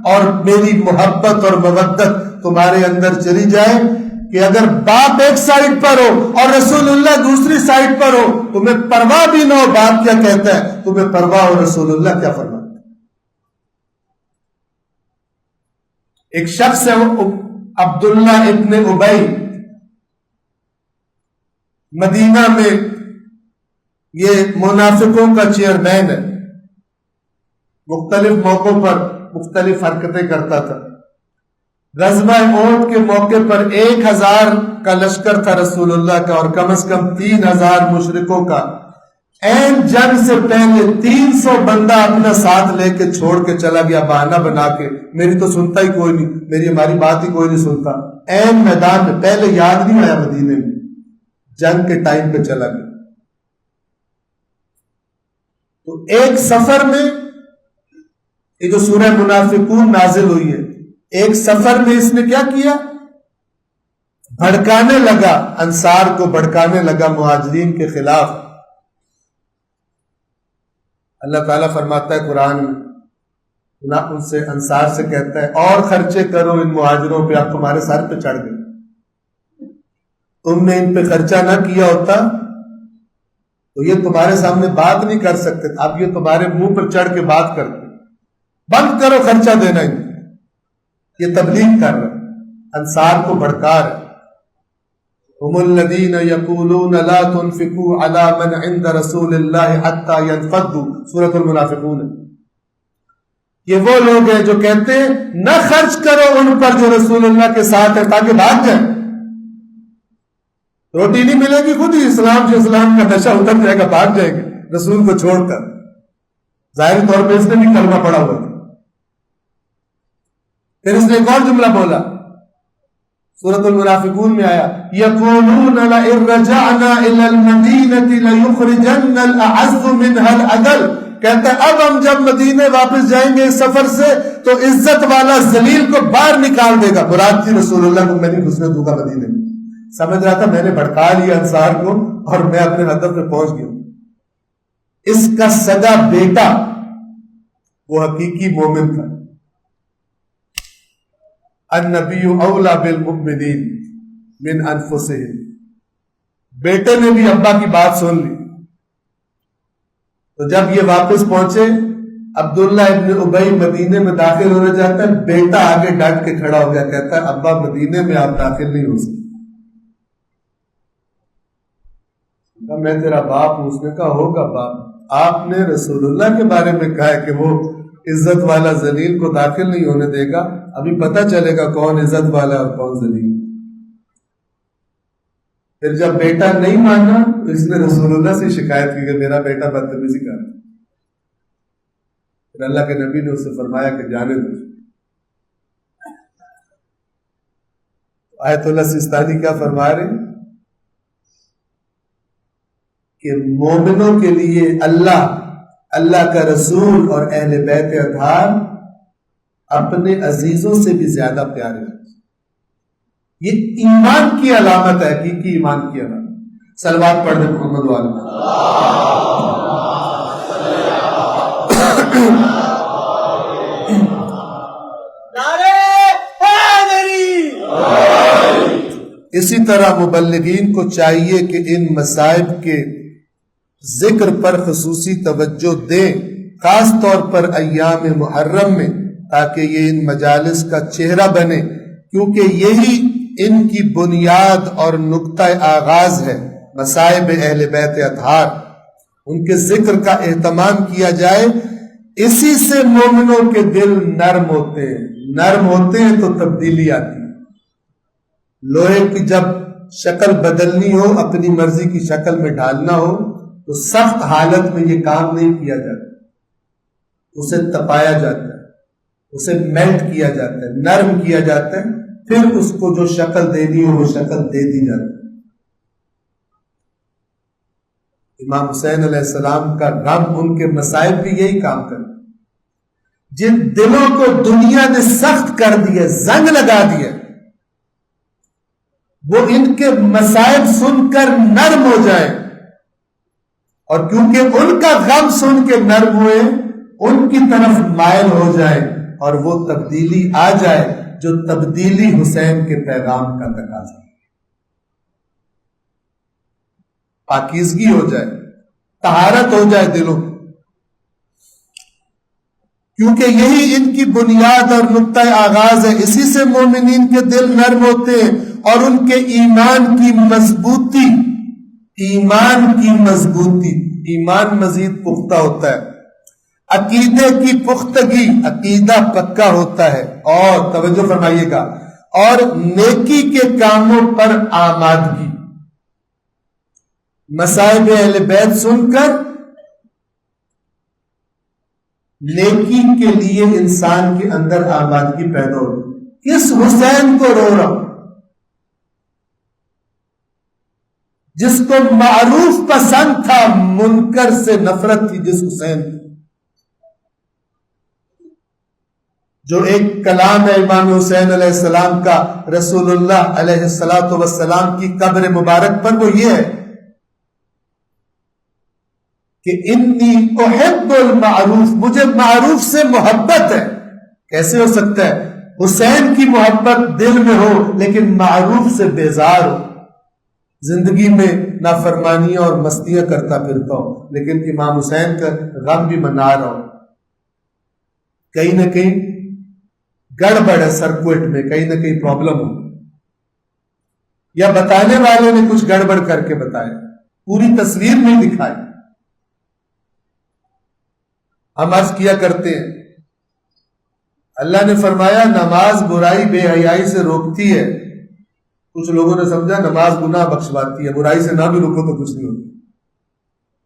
اور میری محبت اور مودت تمہارے اندر چلی جائے کہ اگر باپ ایک سائڈ پر ہو اور رسول اللہ دوسری سائڈ پر ہو، تمہیں پرواہ بھی نہ ہو باپ کیا کہتا ہے، تمہیں پرواہ ہو رسول اللہ کیا فرماتا ہے۔ ایک شخص ہے عبداللہ ابن ابی، مدینہ میں یہ منافقوں کا چیئرمین ہے، مختلف موقعوں پر مختلف حرکتیں کرتا تھا۔ غزوہ احد کے موقع پر 1000 کا لشکر تھا رسول اللہ کا، اور کم از کم 3000 مشرکوں کا۔ این جنگ سے پہلے 300 بندہ اپنا ساتھ لے کے چھوڑ کے چلا گیا، بہانہ بنا کے، میری تو سنتا ہی کوئی نہیں، ہماری بات ہی کوئی نہیں سنتا۔ این میدان میں، پہلے یاد نہیں آیا مدینے میں، جنگ کے ٹائم پہ چلا گیا۔ تو ایک سفر میں، یہ جو سورہ منافقون نازل ہوئی ہے، ایک سفر میں اس نے کیا کیا، بھڑکانے لگا، انصار کو بھڑکانے لگا مہاجرین کے خلاف۔ اللہ تعالیٰ فرماتا ہے قرآن میں، نہ ان سے انصار سے کہتا ہے اور خرچے کرو ان مہاجروں پہ، اب تمہارے سر پہ چڑھ گئے، تم نے ان پہ خرچہ نہ کیا ہوتا تو یہ تمہارے سامنے بات نہیں کر سکتے، اب یہ تمہارے منہ پر چڑھ کے بات کرتے، بند کرو خرچہ دینا ان کو۔ یہ تبلیغ کر رہا ہے، انصار کو بھڑکا رہا ہے۔ هم الذين يقولون لا تنفقوا على من عند رسول الله حتى ينفضوا، سورۃ المنافقون۔ یہ وہ لوگ ہیں جو کہتے ہیں نہ خرچ کرو ان پر جو رسول اللہ کے ساتھ ہے تاکہ بھاگ جائیں، روٹی نہیں ملے گی، خود ہی اسلام سے اسلام کا نشہ اتر جائے گا، بھاگ جائیں گے رسول کو چھوڑ کر۔ ظاہری طور پہ اس نے بھی کلمہ پڑا ہوا تھا۔ پھر اس نے ایک اور جملہ بولا، سورۃ المنافقون میں آیا، یقولون لئن رجعنا الى المدینة لیخرجن الاعز منها الاذل، کہتا ہے اب ہم جب مدینے واپس جائیں گے اس سفر سے تو عزت والا ذلیل کو باہر نکال دے گا۔ مراد تھی رسول اللہ کو میں نہیں گھسنے دوں گا مدینے میں۔ سمجھ رہا تھا میں نے بھڑکا لیا انصار کو اور میں اپنے ہدف پہ پہنچ گیا۔ اس کا سگا بیٹا وہ حقیقی مومن تھا۔ النبی اولی بالمؤمنین من انفسہم، بیٹے نے بھی ابا کی بات سن لی۔ تو جب یہ واپس پہنچے، عبداللہ ابن ابی مدینے میں داخل ہونے جاتا ہے، بیٹا آگے ڈٹ کے کھڑا ہو گیا، کہتا ہے ابا مدینے میں آپ داخل نہیں ہو سکتے۔ میں تیرا باپ ہوں۔ اس نے کہا ہوگا باپ، آپ نے رسول اللہ کے بارے میں کہا ہے کہ وہ عزت والا ذلیل کو داخل نہیں ہونے دے گا، ابھی پتہ چلے گا کون عزت والا اور کون ذلیل۔ پھر جب بیٹا نہیں مانا تو اس نے رسول اللہ سے شکایت کی کہ میرا بیٹا بدتمیزی کر رہا ہے۔ پھر اللہ کے نبی نے اسے فرمایا کہ جانے دو۔ آیت اللہ سیستانی کیا فرما رہے ہیں کہ مومنوں کے لیے اللہ کا رسول اور اہل بیت اطہار اپنے عزیزوں سے بھی زیادہ پیارے ہیں. یہ ایمان کی علامت ہے، حقیقی ایمان کی علامت. صلوات پڑھ دیں محمد والے. اسی طرح مبلغین کو چاہیے کہ ان مصائب کے ذکر پر خصوصی توجہ دیں، خاص طور پر ایام محرم میں، تاکہ یہ ان مجالس کا چہرہ بنے، کیونکہ یہی ان کی بنیاد اور نقطہ آغاز ہے. مصائب اہل بیت اطہار، ان کے ذکر کا اہتمام کیا جائے، اسی سے مومنوں کے دل نرم ہوتے ہیں. نرم ہوتے ہیں تو تبدیلی آتی ہے. لوہے کی جب شکل بدلنی ہو، اپنی مرضی کی شکل میں ڈالنا ہو، تو سخت حالت میں یہ کام نہیں کیا جاتا. اسے تپایا جاتا ہے، اسے میلٹ کیا جاتا ہے، نرم کیا جاتا ہے، پھر اس کو جو شکل دینی ہو وہ شکل دے دی جاتی ہے. امام حسین علیہ السلام کا غم، ان کے مصائب بھی یہی کام کرتے. جن دلوں کو دنیا نے سخت کر دیا، زنگ لگا دیا، وہ ان کے مصائب سن کر نرم ہو جائیں، اور کیونکہ ان کا غم سن کے نرم ہوئے، ان کی طرف مائل ہو جائیں، اور وہ تبدیلی آ جائے جو تبدیلی حسین کے پیغام کا تقاضا. پاکیزگی ہو جائے، طہارت ہو جائے دلوں، کیونکہ یہی ان کی بنیاد اور نقطہ آغاز ہے. اسی سے مومنین کے دل نرم ہوتے ہیں، اور ان کے ایمان کی مضبوطی، ایمان مزید پختہ ہوتا ہے. عقیدے کی پختگی، عقیدہ پکا ہوتا ہے. اور توجہ فرمائیے گا، اور نیکی کے کاموں پر آمادگی. مصائب اہل بیت سن کر نیکی کے لیے انسان کے اندر آمادگی پیدا ہوتی. کس حسین کو رو رہا ہوں، جس کو معروف پسند تھا، منکر سے نفرت تھی. جس حسین جو ایک کلام ہے امام حسین علیہ السلام کا رسول اللہ علیہ السلام کی قبر مبارک پر، وہ یہ ہے کہ انی احب المعروف، مجھے معروف سے محبت ہے. کیسے ہو سکتا ہے حسین کی محبت دل میں ہو لیکن معروف سے بیزار ہو؟ زندگی میں نافرمانیاں اور مستیاں کرتا پھرتا ہو، لیکن امام حسین کا غم بھی منا رہا ہو. کہیں نہ کہیں گڑبڑ ہے سرکوٹ میں، کہیں نہ کہیں پرابلم ہو، یا بتانے والے نے کچھ گڑبڑ کر کے بتایا، پوری تصویر نہیں دکھائی. ہم عرض کیا کرتے ہیں، اللہ نے فرمایا نماز برائی بے حیائی سے روکتی ہے. کچھ لوگوں نے سمجھا نماز گناہ بخشواتی ہے، برائی سے نہ بھی روکو تو کچھ نہیں ہوتا.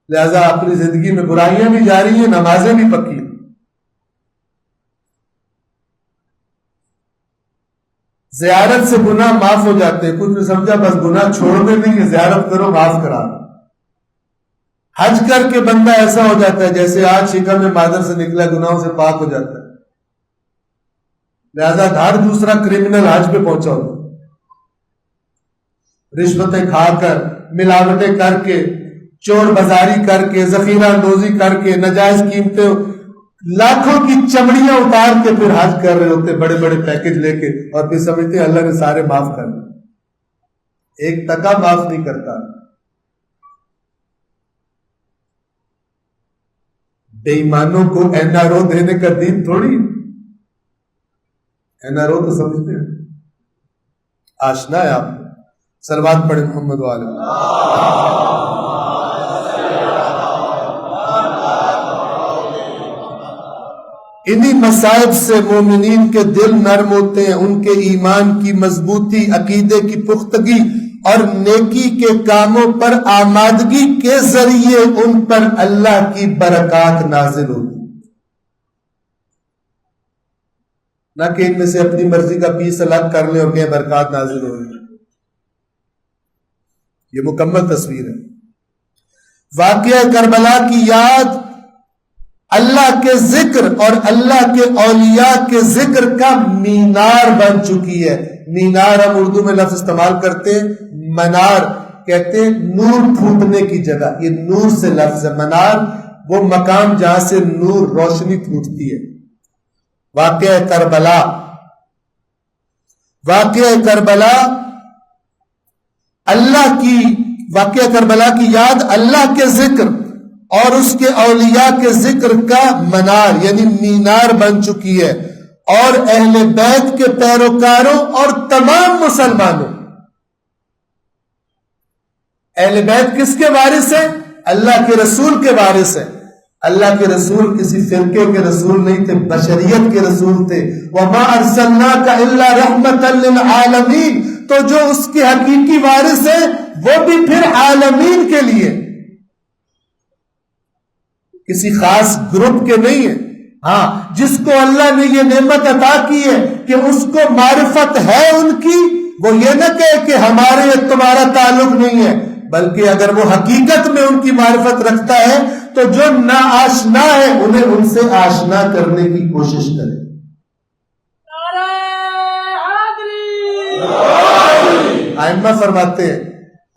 لہذا اپنی زندگی میں برائیاں بھی جاری ہیں، نمازیں بھی پکی. زیارت سے گناہ معاف ہو جاتے ہیں. کچھ نے سمجھا بس گناہ چھوڑنے نہیں ہے، زیارت کرو معاف کرا. حج کر کے بندہ ایسا ہو جاتا ہے جیسے آج شکم میں مادر سے نکلا، گناہوں سے پاک ہو جاتا ہے. لہذا ہر دوسرا کرمنل حج پہ پہنچا ہوتا، رشوتیں کھا کر، ملاوٹیں کر کے، چور بازاری کر کے، ذخیرہ اندوزی کر کے، ناجائز قیمتیں، لاکھوں کی چمڑیاں اتار کے پھر حج کر رہے ہوتے، بڑے بڑے پیکج لے کے، اور پھر سمجھتے ہیں اللہ نے سارے معاف کر دیے. ایک ٹکا معاف نہیں کرتا. بے ایمانوں کو این آر او دینے کا دین تھوڑی. این آر او تو سمجھتے ہیں، آشنا ہے آپ. صلوات پڑھیں محمد والے. انہی مصائب سے مومنین کے دل نرم ہوتے ہیں. ان کے ایمان کی مضبوطی، عقیدے کی پختگی اور نیکی کے کاموں پر آمادگی کے ذریعے ان پر اللہ کی برکات نازل ہوتی. نہ کہ ان میں سے اپنی مرضی کا پیس الگ کر لیں اور کہیں برکات نازل ہو رہی. یہ مکمل تصویر ہے. واقعہ کربلا کی یاد اللہ کے ذکر اور اللہ کے اولیاء کے ذکر کا مینار بن چکی ہے. مینار ہم اردو میں لفظ استعمال کرتے ہیں, منار کہتے ہیں نور پھوٹنے کی جگہ. یہ نور سے لفظ ہے. منار وہ مقام جہاں سے نور روشنی پھوٹتی ہے. واقعہ کربلا, واقعہ کربلا اللہ کی, واقعہ کربلا کی یاد اللہ کے ذکر اور اس کے اولیاء کے ذکر کا منار یعنی مینار بن چکی ہے. اور اہل بیت کے پیروکاروں اور تمام مسلمانوں, اہل بیت کس کے وارث ہیں؟ اللہ کے رسول کے وارث ہیں. اللہ کے رسول کسی فرقے کے رسول نہیں تھے, بشریت کے رسول تھے. وَمَا أَرْسَلْنَاكَ إِلَّا رَحْمَةً لِّلْعَالَمِينَ. تو جو اس کے حقیقی وارث ہیں وہ بھی پھر عالمین کے لیے, کسی خاص گروپ کے نہیں ہیں. ہاں, جس کو اللہ نے یہ نعمت عطا کی ہے کہ اس کو معرفت ہے ان کی, وہ یہ نہ کہے کہ ہمارے تمہارا تعلق نہیں ہے, بلکہ اگر وہ حقیقت میں ان کی معرفت رکھتا ہے تو جو نا آشنا ہے انہیں ان سے آشنا کرنے کی کوشش کرے. ائمہ فرماتے ہیں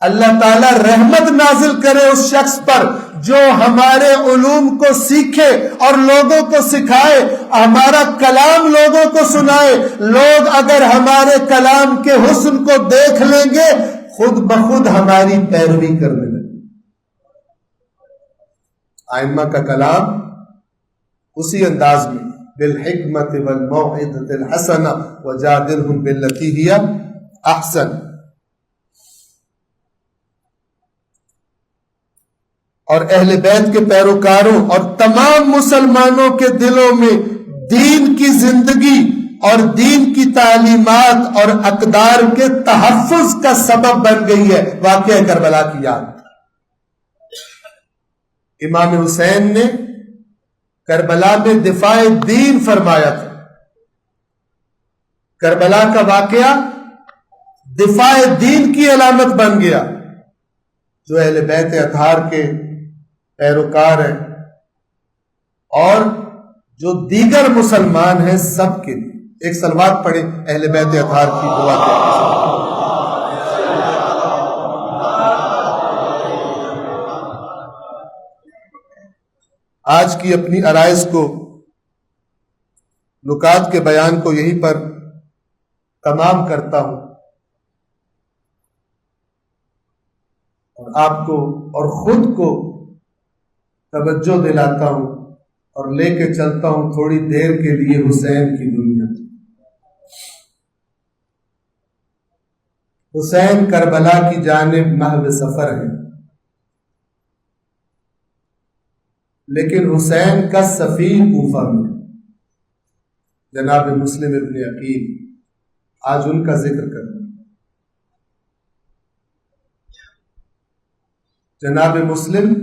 اللہ تعالیٰ رحمت نازل کرے اس شخص پر جو ہمارے علوم کو سیکھے اور لوگوں کو سکھائے, ہمارا کلام لوگوں کو سنائے. لوگ اگر ہمارے کلام کے حسن کو دیکھ لیں گے خود بخود ہماری پیروی کرنے لگے. ائمہ کا کلام اسی انداز میں بالحکمت والموعظۃ الحسنہ وجادلہم باللتی ہی احسن. اور اہل بیت کے پیروکاروں اور تمام مسلمانوں کے دلوں میں دین کی زندگی اور دین کی تعلیمات اور اقدار کے تحفظ کا سبب بن گئی ہے واقعہ کربلا کی یاد. امام حسین نے کربلا میں دفاع دین فرمایا تھا. کربلا کا واقعہ دفاع دین کی علامت بن گیا. جو اہل بیت اطہار کے پیروکار ہیں اور جو دیگر مسلمان ہیں سب کے لیے. ایک صلوات پڑھیں اہل بیت اطہار کی دعا کے. آج کی اپنی عرائض کو, نکات کے بیان کو یہیں پر تمام کرتا ہوں اور آپ کو اور خود کو توجہ دلاتا ہوں اور لے کے چلتا ہوں تھوڑی دیر کے لیے حسین کی دنیا. حسین کربلا کی جانب محو سفر ہے, لیکن حسین کا سفیر کوفہ میں جناب مسلم ابن عقیل, آج ان کا ذکر کرنا. جناب مسلم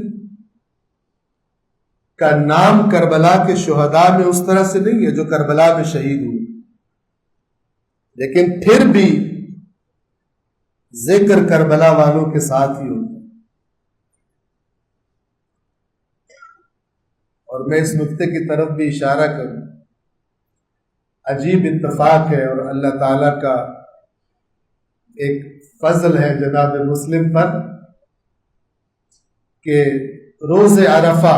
کا نام کربلا کے شہداء میں اس طرح سے نہیں ہے جو کربلا میں شہید ہوئے, لیکن پھر بھی ذکر کربلا والوں کے ساتھ ہی ہوتا. اور میں اس نقطے کی طرف بھی اشارہ کروں, عجیب اتفاق ہے اور اللہ تعالیٰ کا ایک فضل ہے جناب مسلم پر کہ روز عرفہ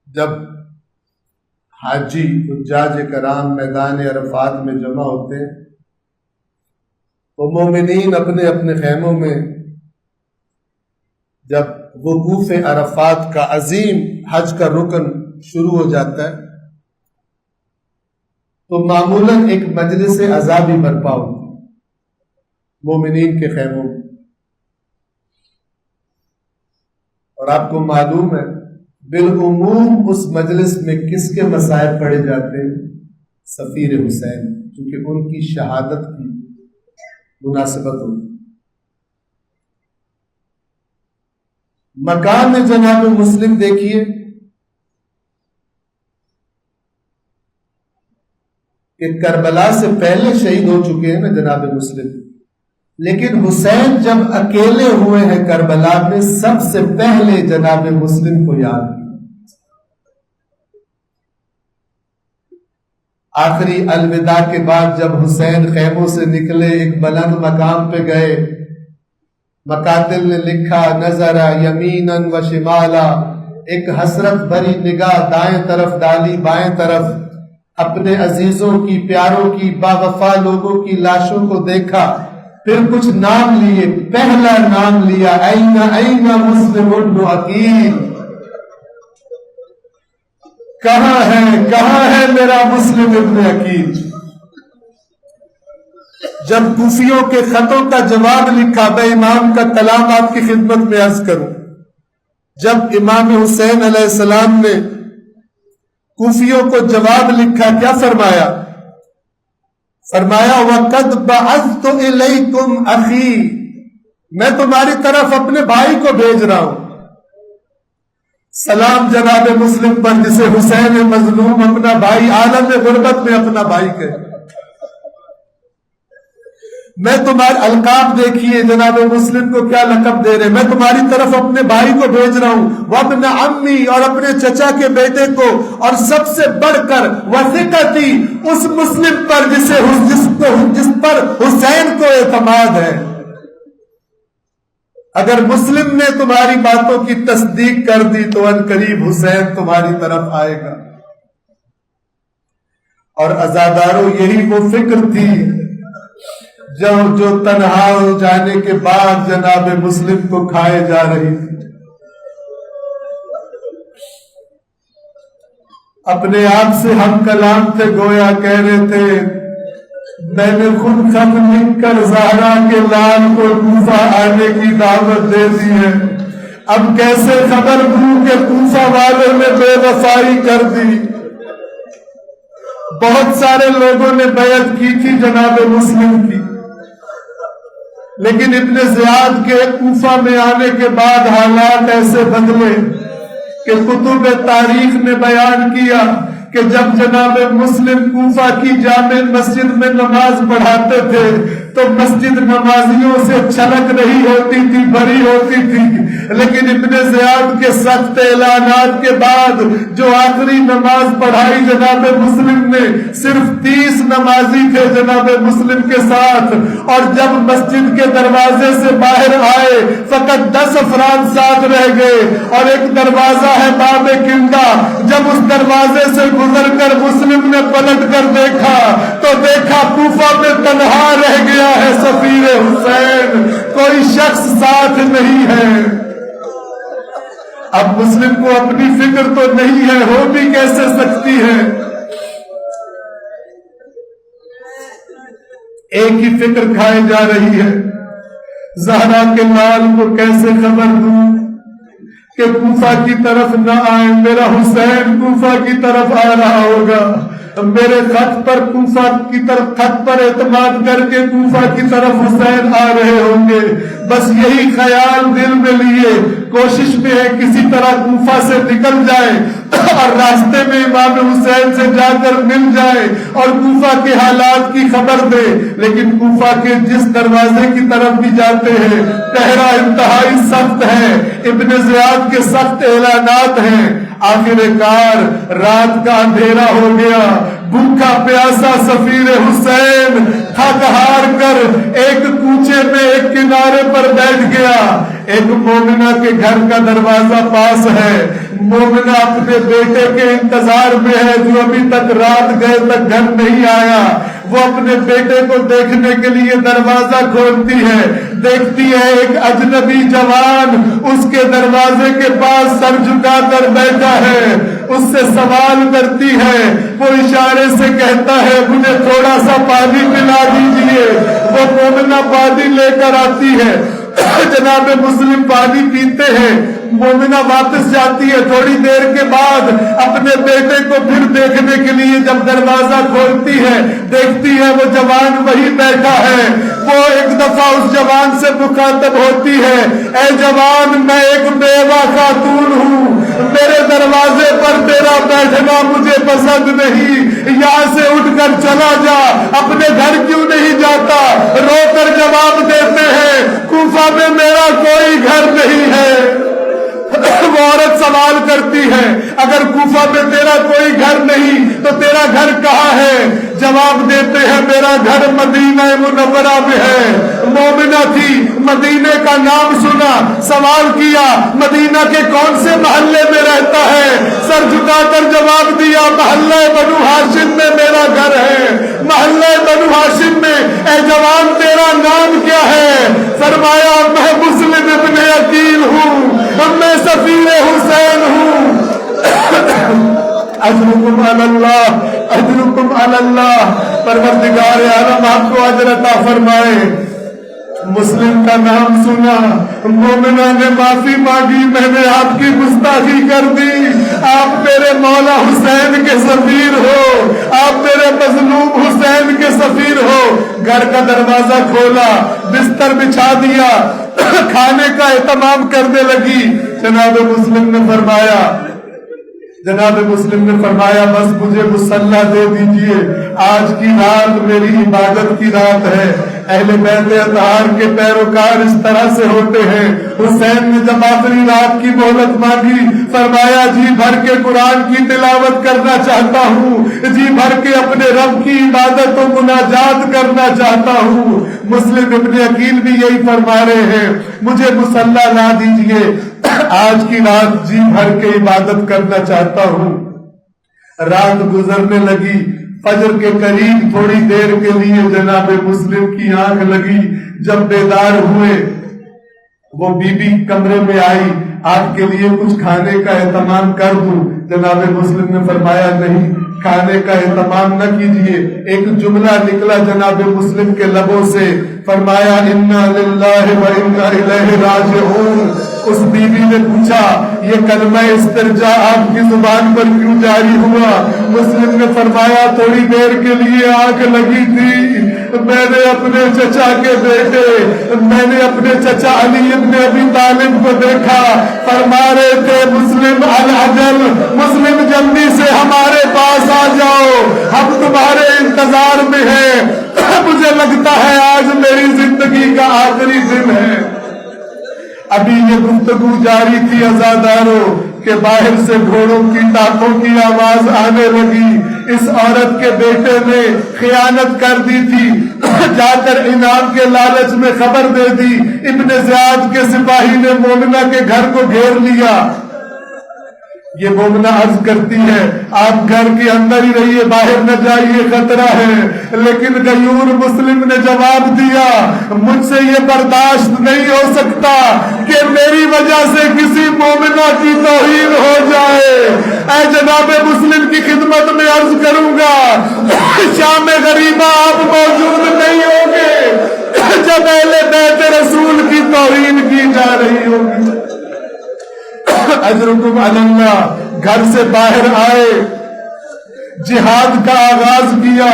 جب حاجی حجاج کرام میدان عرفات میں جمع ہوتے ہیں تو مومنین اپنے اپنے خیموں میں جب وقوف عرفات کا عظیم حج کا رکن شروع ہو جاتا ہے تو معمولاً ایک مجلس عزا بھی برپا ہوتی ہے مومنین کے خیموں میں. اور آپ کو معلوم ہے بالعموم اس مجلس میں کس کے مسائل پڑھے جاتے ہیں؟ سفیر حسین, کیونکہ ان کی شہادت کی مناسبت ہوتی. مقام میں جناب مسلم دیکھیے, کہ کربلا سے پہلے شہید ہو چکے ہیں نا جناب مسلم، لیکن حسین جب اکیلے ہوئے ہیں کربلا میں، سب سے پہلے جناب مسلم کو یاد کیا۔ آخری الوداع کے بعد جب حسین خیموں سے نکلے، ایک بلند مقام پہ گئے، مقاتل نے لکھا نظر یمیناً و شمالا، ایک حسرت بھری نگاہ دائیں طرف ڈالی، بائیں طرف، اپنے عزیزوں کی، پیاروں کی، باوفا لوگوں کی لاشوں کو دیکھا، پھر کچھ نام لیے۔ پہلا نام لیا این این مسلم بن عقیل، کہاں ہے میرا مسلم ابن عقیل۔ جب کوفیوں کے خطوں کا جواب لکھا، میں امام کا کلام آپ کی خدمت میں عرض کروں، جب امام حسین علیہ السلام نے کوفیوں کو جواب لکھا، کیا فرمایا؟ فرمایا وَقَدْ بَعَثْتُ إِلَيْكُمْ أَخِي، میں تمہاری طرف اپنے بھائی کو بھیج رہا ہوں۔ سلام جناب مسلم پر جسے حسین مظلوم اپنا بھائی، عالم غربت میں اپنا بھائی کہے۔ میں تمہارے القاب دیکھیے جناب مسلم کو کیا لقب دے رہے، میں تمہاری طرف اپنے بھائی کو بھیج رہا ہوں، وابن عمی، اور اپنے چچا کے بیٹے کو، اور سب سے بڑھ کر وثقتی، اس مسلم پر جس پر حسین کو اعتماد ہے۔ اگر مسلم نے تمہاری باتوں کی تصدیق کر دی تو ان قریب حسین تمہاری طرف آئے گا۔ اور عزاداروں، یہی وہ فکر تھی جو تنہا ہو جانے کے بعد جناب مسلم کو کھائے جا رہی تھی۔ اپنے آپ سے ہم کلام تھے، گویا کہہ رہے تھے میں نے خود خط لکھ کر زہرا کے لال کو کوفہ آنے کی دعوت دے دی ہے، اب کیسے خبر دوں کہ کوفہ والوں نے بے وفائی کر دی۔ بہت سارے لوگوں نے بیعت کی تھی جناب مسلم کی، لیکن ابن زیاد کے کوفہ میں آنے کے بعد حالات ایسے بدلے کہ کتب تاریخ نے بیان کیا کہ جب جناب مسلم کوفہ کی جامع مسجد میں نماز پڑھاتے تھے تو مسجد نمازیوں سے چھلک رہی ہوتی تھی، بھری ہوتی تھی، لیکن ابن زیاد کے سخت اعلانات کے بعد جو آخری نماز پڑھائی جناب مسلم نے، صرف 30 نمازی تھے جناب مسلم کے ساتھ، اور جب مسجد کے دروازے سے باہر آئے فقط 10 افراد ساتھ رہ گئے، اور ایک دروازہ ہے باب کندہ، جب اس دروازے سے گزر کر مسلم نے پلٹ کر دیکھا تو دیکھا کوفہ میں تنہا رہ گیا ہے سفیر حسین، کوئی شخص ساتھ نہیں ہے۔ اب مسلم کو اپنی فکر تو نہیں ہے، ہو بھی کیسے سکتی ہے؟ ایک ہی فکر کھائے جا رہی ہے، زہرا کے لال کو کیسے خبر دوں کہ کوفہ کی طرف نہ آئے، میرا حسین کوفہ کی طرف آ رہا ہوگا، میرے خط پر کوفہ کی طرف، خط پر اعتماد کر کے کوفہ کی طرف حسین آ رہے ہوں گے، بس یہی خیال دل میں لیے کوشش میں ہے کسی طرح کوفہ سے نکل جائے اور راستے میں امام حسین سے جا کر مل جائے اور کوفہ کے حالات کی خبر دے، لیکن کوفہ کے جس دروازے کی طرف بھی جاتے ہیں پہرا انتہائی سخت ہے، ابن زیاد کے سخت اعلانات ہیں۔ آخر کار رات کا اندھیرا ہو گیا، بھوکا پیاسا سفیر حسین تھک ہار کر ایک کوچے میں ایک کنارے پر بیٹھ گیا۔ ایک مومنہ کے گھر کا دروازہ پاس ہے، مومنہ اپنے بیٹے کے انتظار میں ہے جو ابھی تک رات گئے تک گھر نہیں آیا۔ وہ اپنے بیٹے کو دیکھنے کے لیے دروازہ کھولتی ہے، دیکھتی ہے ایک اجنبی جوان اس کے دروازے کے پاس سر جھکا کر بیٹھا ہے، اس سے سوال کرتی ہے، وہ اشارے سے کہتا ہے مجھے تھوڑا سا پانی پلا دیجیے، وہ مومنہ پانی لے کر آتی ہے، جناب مسلم پانی پیتے ہیں، مومنہ واپس جاتی ہے، تھوڑی دیر کے بعد اپنے بیٹے کو پھر دیکھنے کے لیے جب دروازہ کھولتی ہے، دیکھتی ہے وہ جوان وہی بیٹھا ہے۔ وہ ایک دفعہ اس جوان سے مخاطب ہوتی ہے، اے جوان، میں ایک بیوہ خاتون ہوں، میرے دروازے پر تیرا بیٹھنا مجھے پسند نہیں، یہاں سے اٹھ کر چلا جا، اپنے گھر کیوں نہیں جاتا؟ رو کر جواب دیتے ہیں، کوفہ میں میرا کوئی گھر نہیں ہے۔ وہ عورت سوال کرتی ہے، اگر کوفہ میں تیرا کوئی گھر نہیں تو تیرا گھر کہاں ہے؟ جواب دیتے ہیں، میرا گھر مدینہ منورہ میں ہے۔ مومنہ تھی، مدینے کا نام سنا، سوال کیا مدینہ کے کون سے محلے میں رہتا ہے؟ سر جھکا کر جواب دیا، محلہ بنو ہاشم میں میرا گھر ہے، محلہ بنو ہاشم میں۔ اے جوان، تیرا نام کیا ہے؟ فرمایا، میں مسلم ابن عقیل ہوں، میں سفیر حسین ہوں۔ اجرکم علی اللہ، اجرکم علی اللہ۔ پروردگار عالم آپ کو اجر عطا فرمائے۔ مسلم کا نام سنا، مومنہ نے معافی مانگی، میں نے آپ کی گستاخی کر دی، آپ میرے مولا حسین کے سفیر ہو، آپ میرے مظلوم حسین کے سفیر ہو۔ گھر کا دروازہ کھولا، بستر بچھا دیا، کھانے کا اہتمام کرنے لگی۔ جناب مسلم نے فرمایا بس مجھے مصلی دے دیجئے، آج کی رات میری عبادت کی رات ہے۔ اہل بیت اطہار کے پیروکار اس طرح سے ہوتے ہیں۔ حسین نے جب آخری رات کی مہلت مانگی، فرمایا جی بھر کے قرآن کی تلاوت کرنا چاہتا ہوں، جی بھر کے اپنے رب کی عبادت و مناجات کرنا چاہتا ہوں۔ مسلم ابن عقیل بھی یہی فرما رہے ہیں، مجھے مصلی لا دیجئے، آج کی رات جی بھر کے عبادت کرنا چاہتا ہوں۔ رات گزرنے لگی، فجر کے قریب تھوڑی دیر کے لیے جناب مسلم کی آنکھ لگی۔ جب بیدار ہوئے، وہ بی بی کمرے میں آئی، آپ کے لیے کچھ کھانے کا اہتمام کر دوں؟ جناب مسلم نے فرمایا نہیں، کھانے کا اہتمام نہ کیجیے۔ ایک جملہ نکلا جناب مسلم کے لبوں سے، فرمایا انا للہ و انا الیہ راجعون۔ اس بی بی نے پوچھا، یہ کلمہ استرجاع آپ کی زبان پر کیوں جاری ہوا؟ مسلم نے فرمایا تھوڑی دیر کے لیے آنکھ لگی تھی، میں نے اپنے چچا کے بیٹے، میں نے اپنے چچا علی ابن ابی طالب کو دیکھا، فرما رہے تھے مسلم العجل، مسلم جلدی سے ہمارے پاس آ جاؤ، ہم تمہارے انتظار میں ہیں، مجھے لگتا ہے آج میری زندگی کا آخری دن ہے۔ ابھی یہ گفتگو جاری تھی عزاداروں کہ باہر سے گھوڑوں کی ٹاپوں کی آواز آنے لگی۔ اس عورت کے بیٹے نے خیانت کر دی تھی، جا کر انعام کے لالچ میں خبر دے دی۔ ابن زیاد کے سپاہی نے مومنہ کے گھر کو گھیر لیا۔ یہ مومنہ عرض کرتی ہے آپ گھر کے اندر ہی رہیے، باہر نہ جائیے، خطرہ ہے۔ لیکن غیور مسلم نے جواب دیا، مجھ سے یہ برداشت نہیں ہو سکتا کہ میری وجہ سے کسی مومنہ کی توہین ہو جائے۔ اے جناب مسلم کی خدمت میں عرض کروں گا، شام غریبہ آپ موجود نہیں ہوں گے جب اہل بیت رسول کی توہین کی جا رہی ہوگی۔ اجرکم علی اللہ۔ گھر سے باہر آئے، جہاد کا آغاز کیا،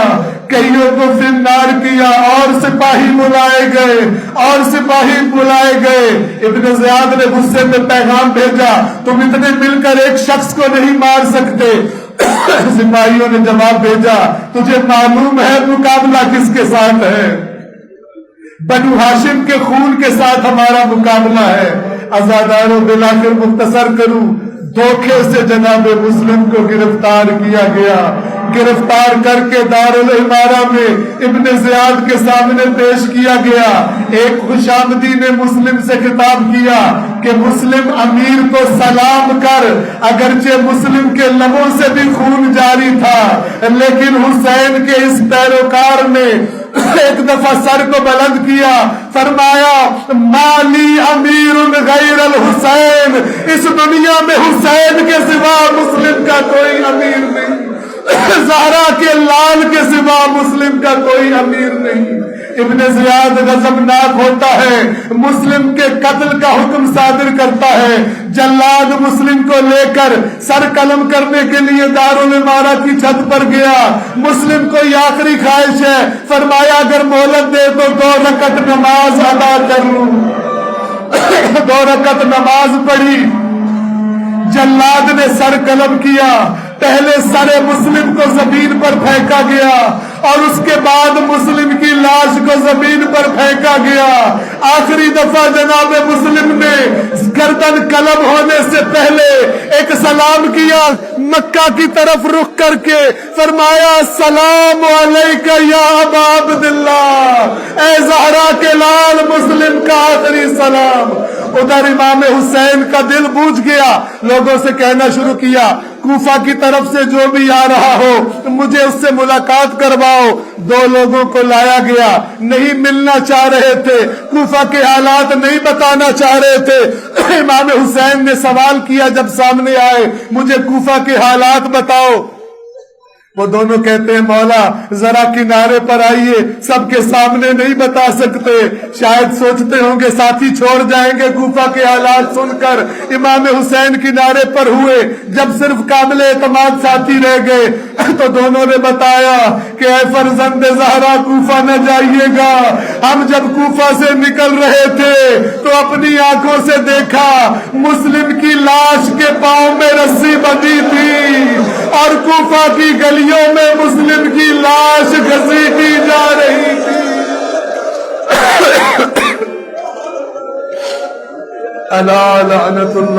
کئیوں کو فنار کیا، اور سپاہی بلائے گئے۔ ابن زیاد نے غصے میں پیغام بھیجا، تم اتنے مل کر ایک شخص کو نہیں مار سکتے۔ سپاہیوں نے جواب بھیجا، تجھے معلوم ہے مقابلہ کس کے ساتھ ہے؟ بنو ہاشم کے خون کے ساتھ ہمارا مقابلہ ہے۔ عزاداروں بلاخر مختصر کروں، دھوکے سے جناب مسلم کو گرفتار کیا گیا۔ گرفتار کر کے دارالعمارہ میں ابن زیاد کے سامنے پیش کیا گیا۔ ایک خوشامدی نے مسلم سے خطاب کیا کہ مسلم امیر کو سلام کر۔ اگرچہ مسلم کے لبوں سے بھی خون جاری تھا، لیکن حسین کے اس پیروکار نے ایک دفعہ سر کو بلند کیا، فرمایا مالی امیر غیر الحسین، اس دنیا میں حسین کے سوا مسلم کا کوئی امیر نہیں، زہرا کے لال کے سوا مسلم کا کوئی امیر نہیں۔ ابن زیاد غضبناک ہوتا ہے، مسلم کے قتل کا حکم صادر کرتا ہے۔ جلاد مسلم کو لے کر سر قلم کرنے کے لیے دارالامارہ کی چھت پر گیا۔ مسلم کو یہ آخری خواہش ہے، فرمایا اگر مہلت دے تو 2 رکعت نماز ادا کر لوں۔ 2 رکعت نماز پڑھی، جلاد نے سر قلم کیا، پہلے سر مسلم کو زمین پر پھینکا گیا اور اس کے بعد مسلم کی لاش کو زمین پر پھینکا گیا۔ آخری دفعہ جناب مسلم نے گردن قلم ہونے سے پہلے ایک سلام کیا، مکہ کی طرف رخ کر کے فرمایا السلام علیکہ یا ابا عبداللہ، اے زہرا کے لال مسلم کا آخری سلام۔ ادھر امام حسین کا دل بوجھ گیا، لوگوں سے کہنا شروع کیا کوفہ کی طرف سے جو بھی آ رہا ہو مجھے اس سے ملاقات کرواؤ۔ 2 لوگوں کو لایا گیا، نہیں ملنا چاہ رہے تھے، کوفہ کے حالات نہیں بتانا چاہ رہے تھے۔ امام حسین نے سوال کیا جب سامنے آئے، مجھے کوفہ کے حالات بتاؤ۔ وہ دونوں کہتے ہیں مولا ذرا کنارے پر آئیے، سب کے سامنے نہیں بتا سکتے، شاید سوچتے ہوں گے ساتھی چھوڑ جائیں گے کوفہ کے حالات سن کر۔ امام حسین کنارے پر ہوئے، جب صرف قابل اعتماد ساتھی رہ گئے تو دونوں نے بتایا کہ اے فرزند زہرا کوفہ نہ جائیے گا، ہم جب کوفہ سے نکل رہے تھے تو اپنی آنکھوں سے دیکھا مسلم کی لاش کے پاؤں میں رسی بندھی تھی اور کوفہ کی گلیوں میں مسلم کی لاش گھسیٹی جا رہی تھی۔ الا لعنت اللہ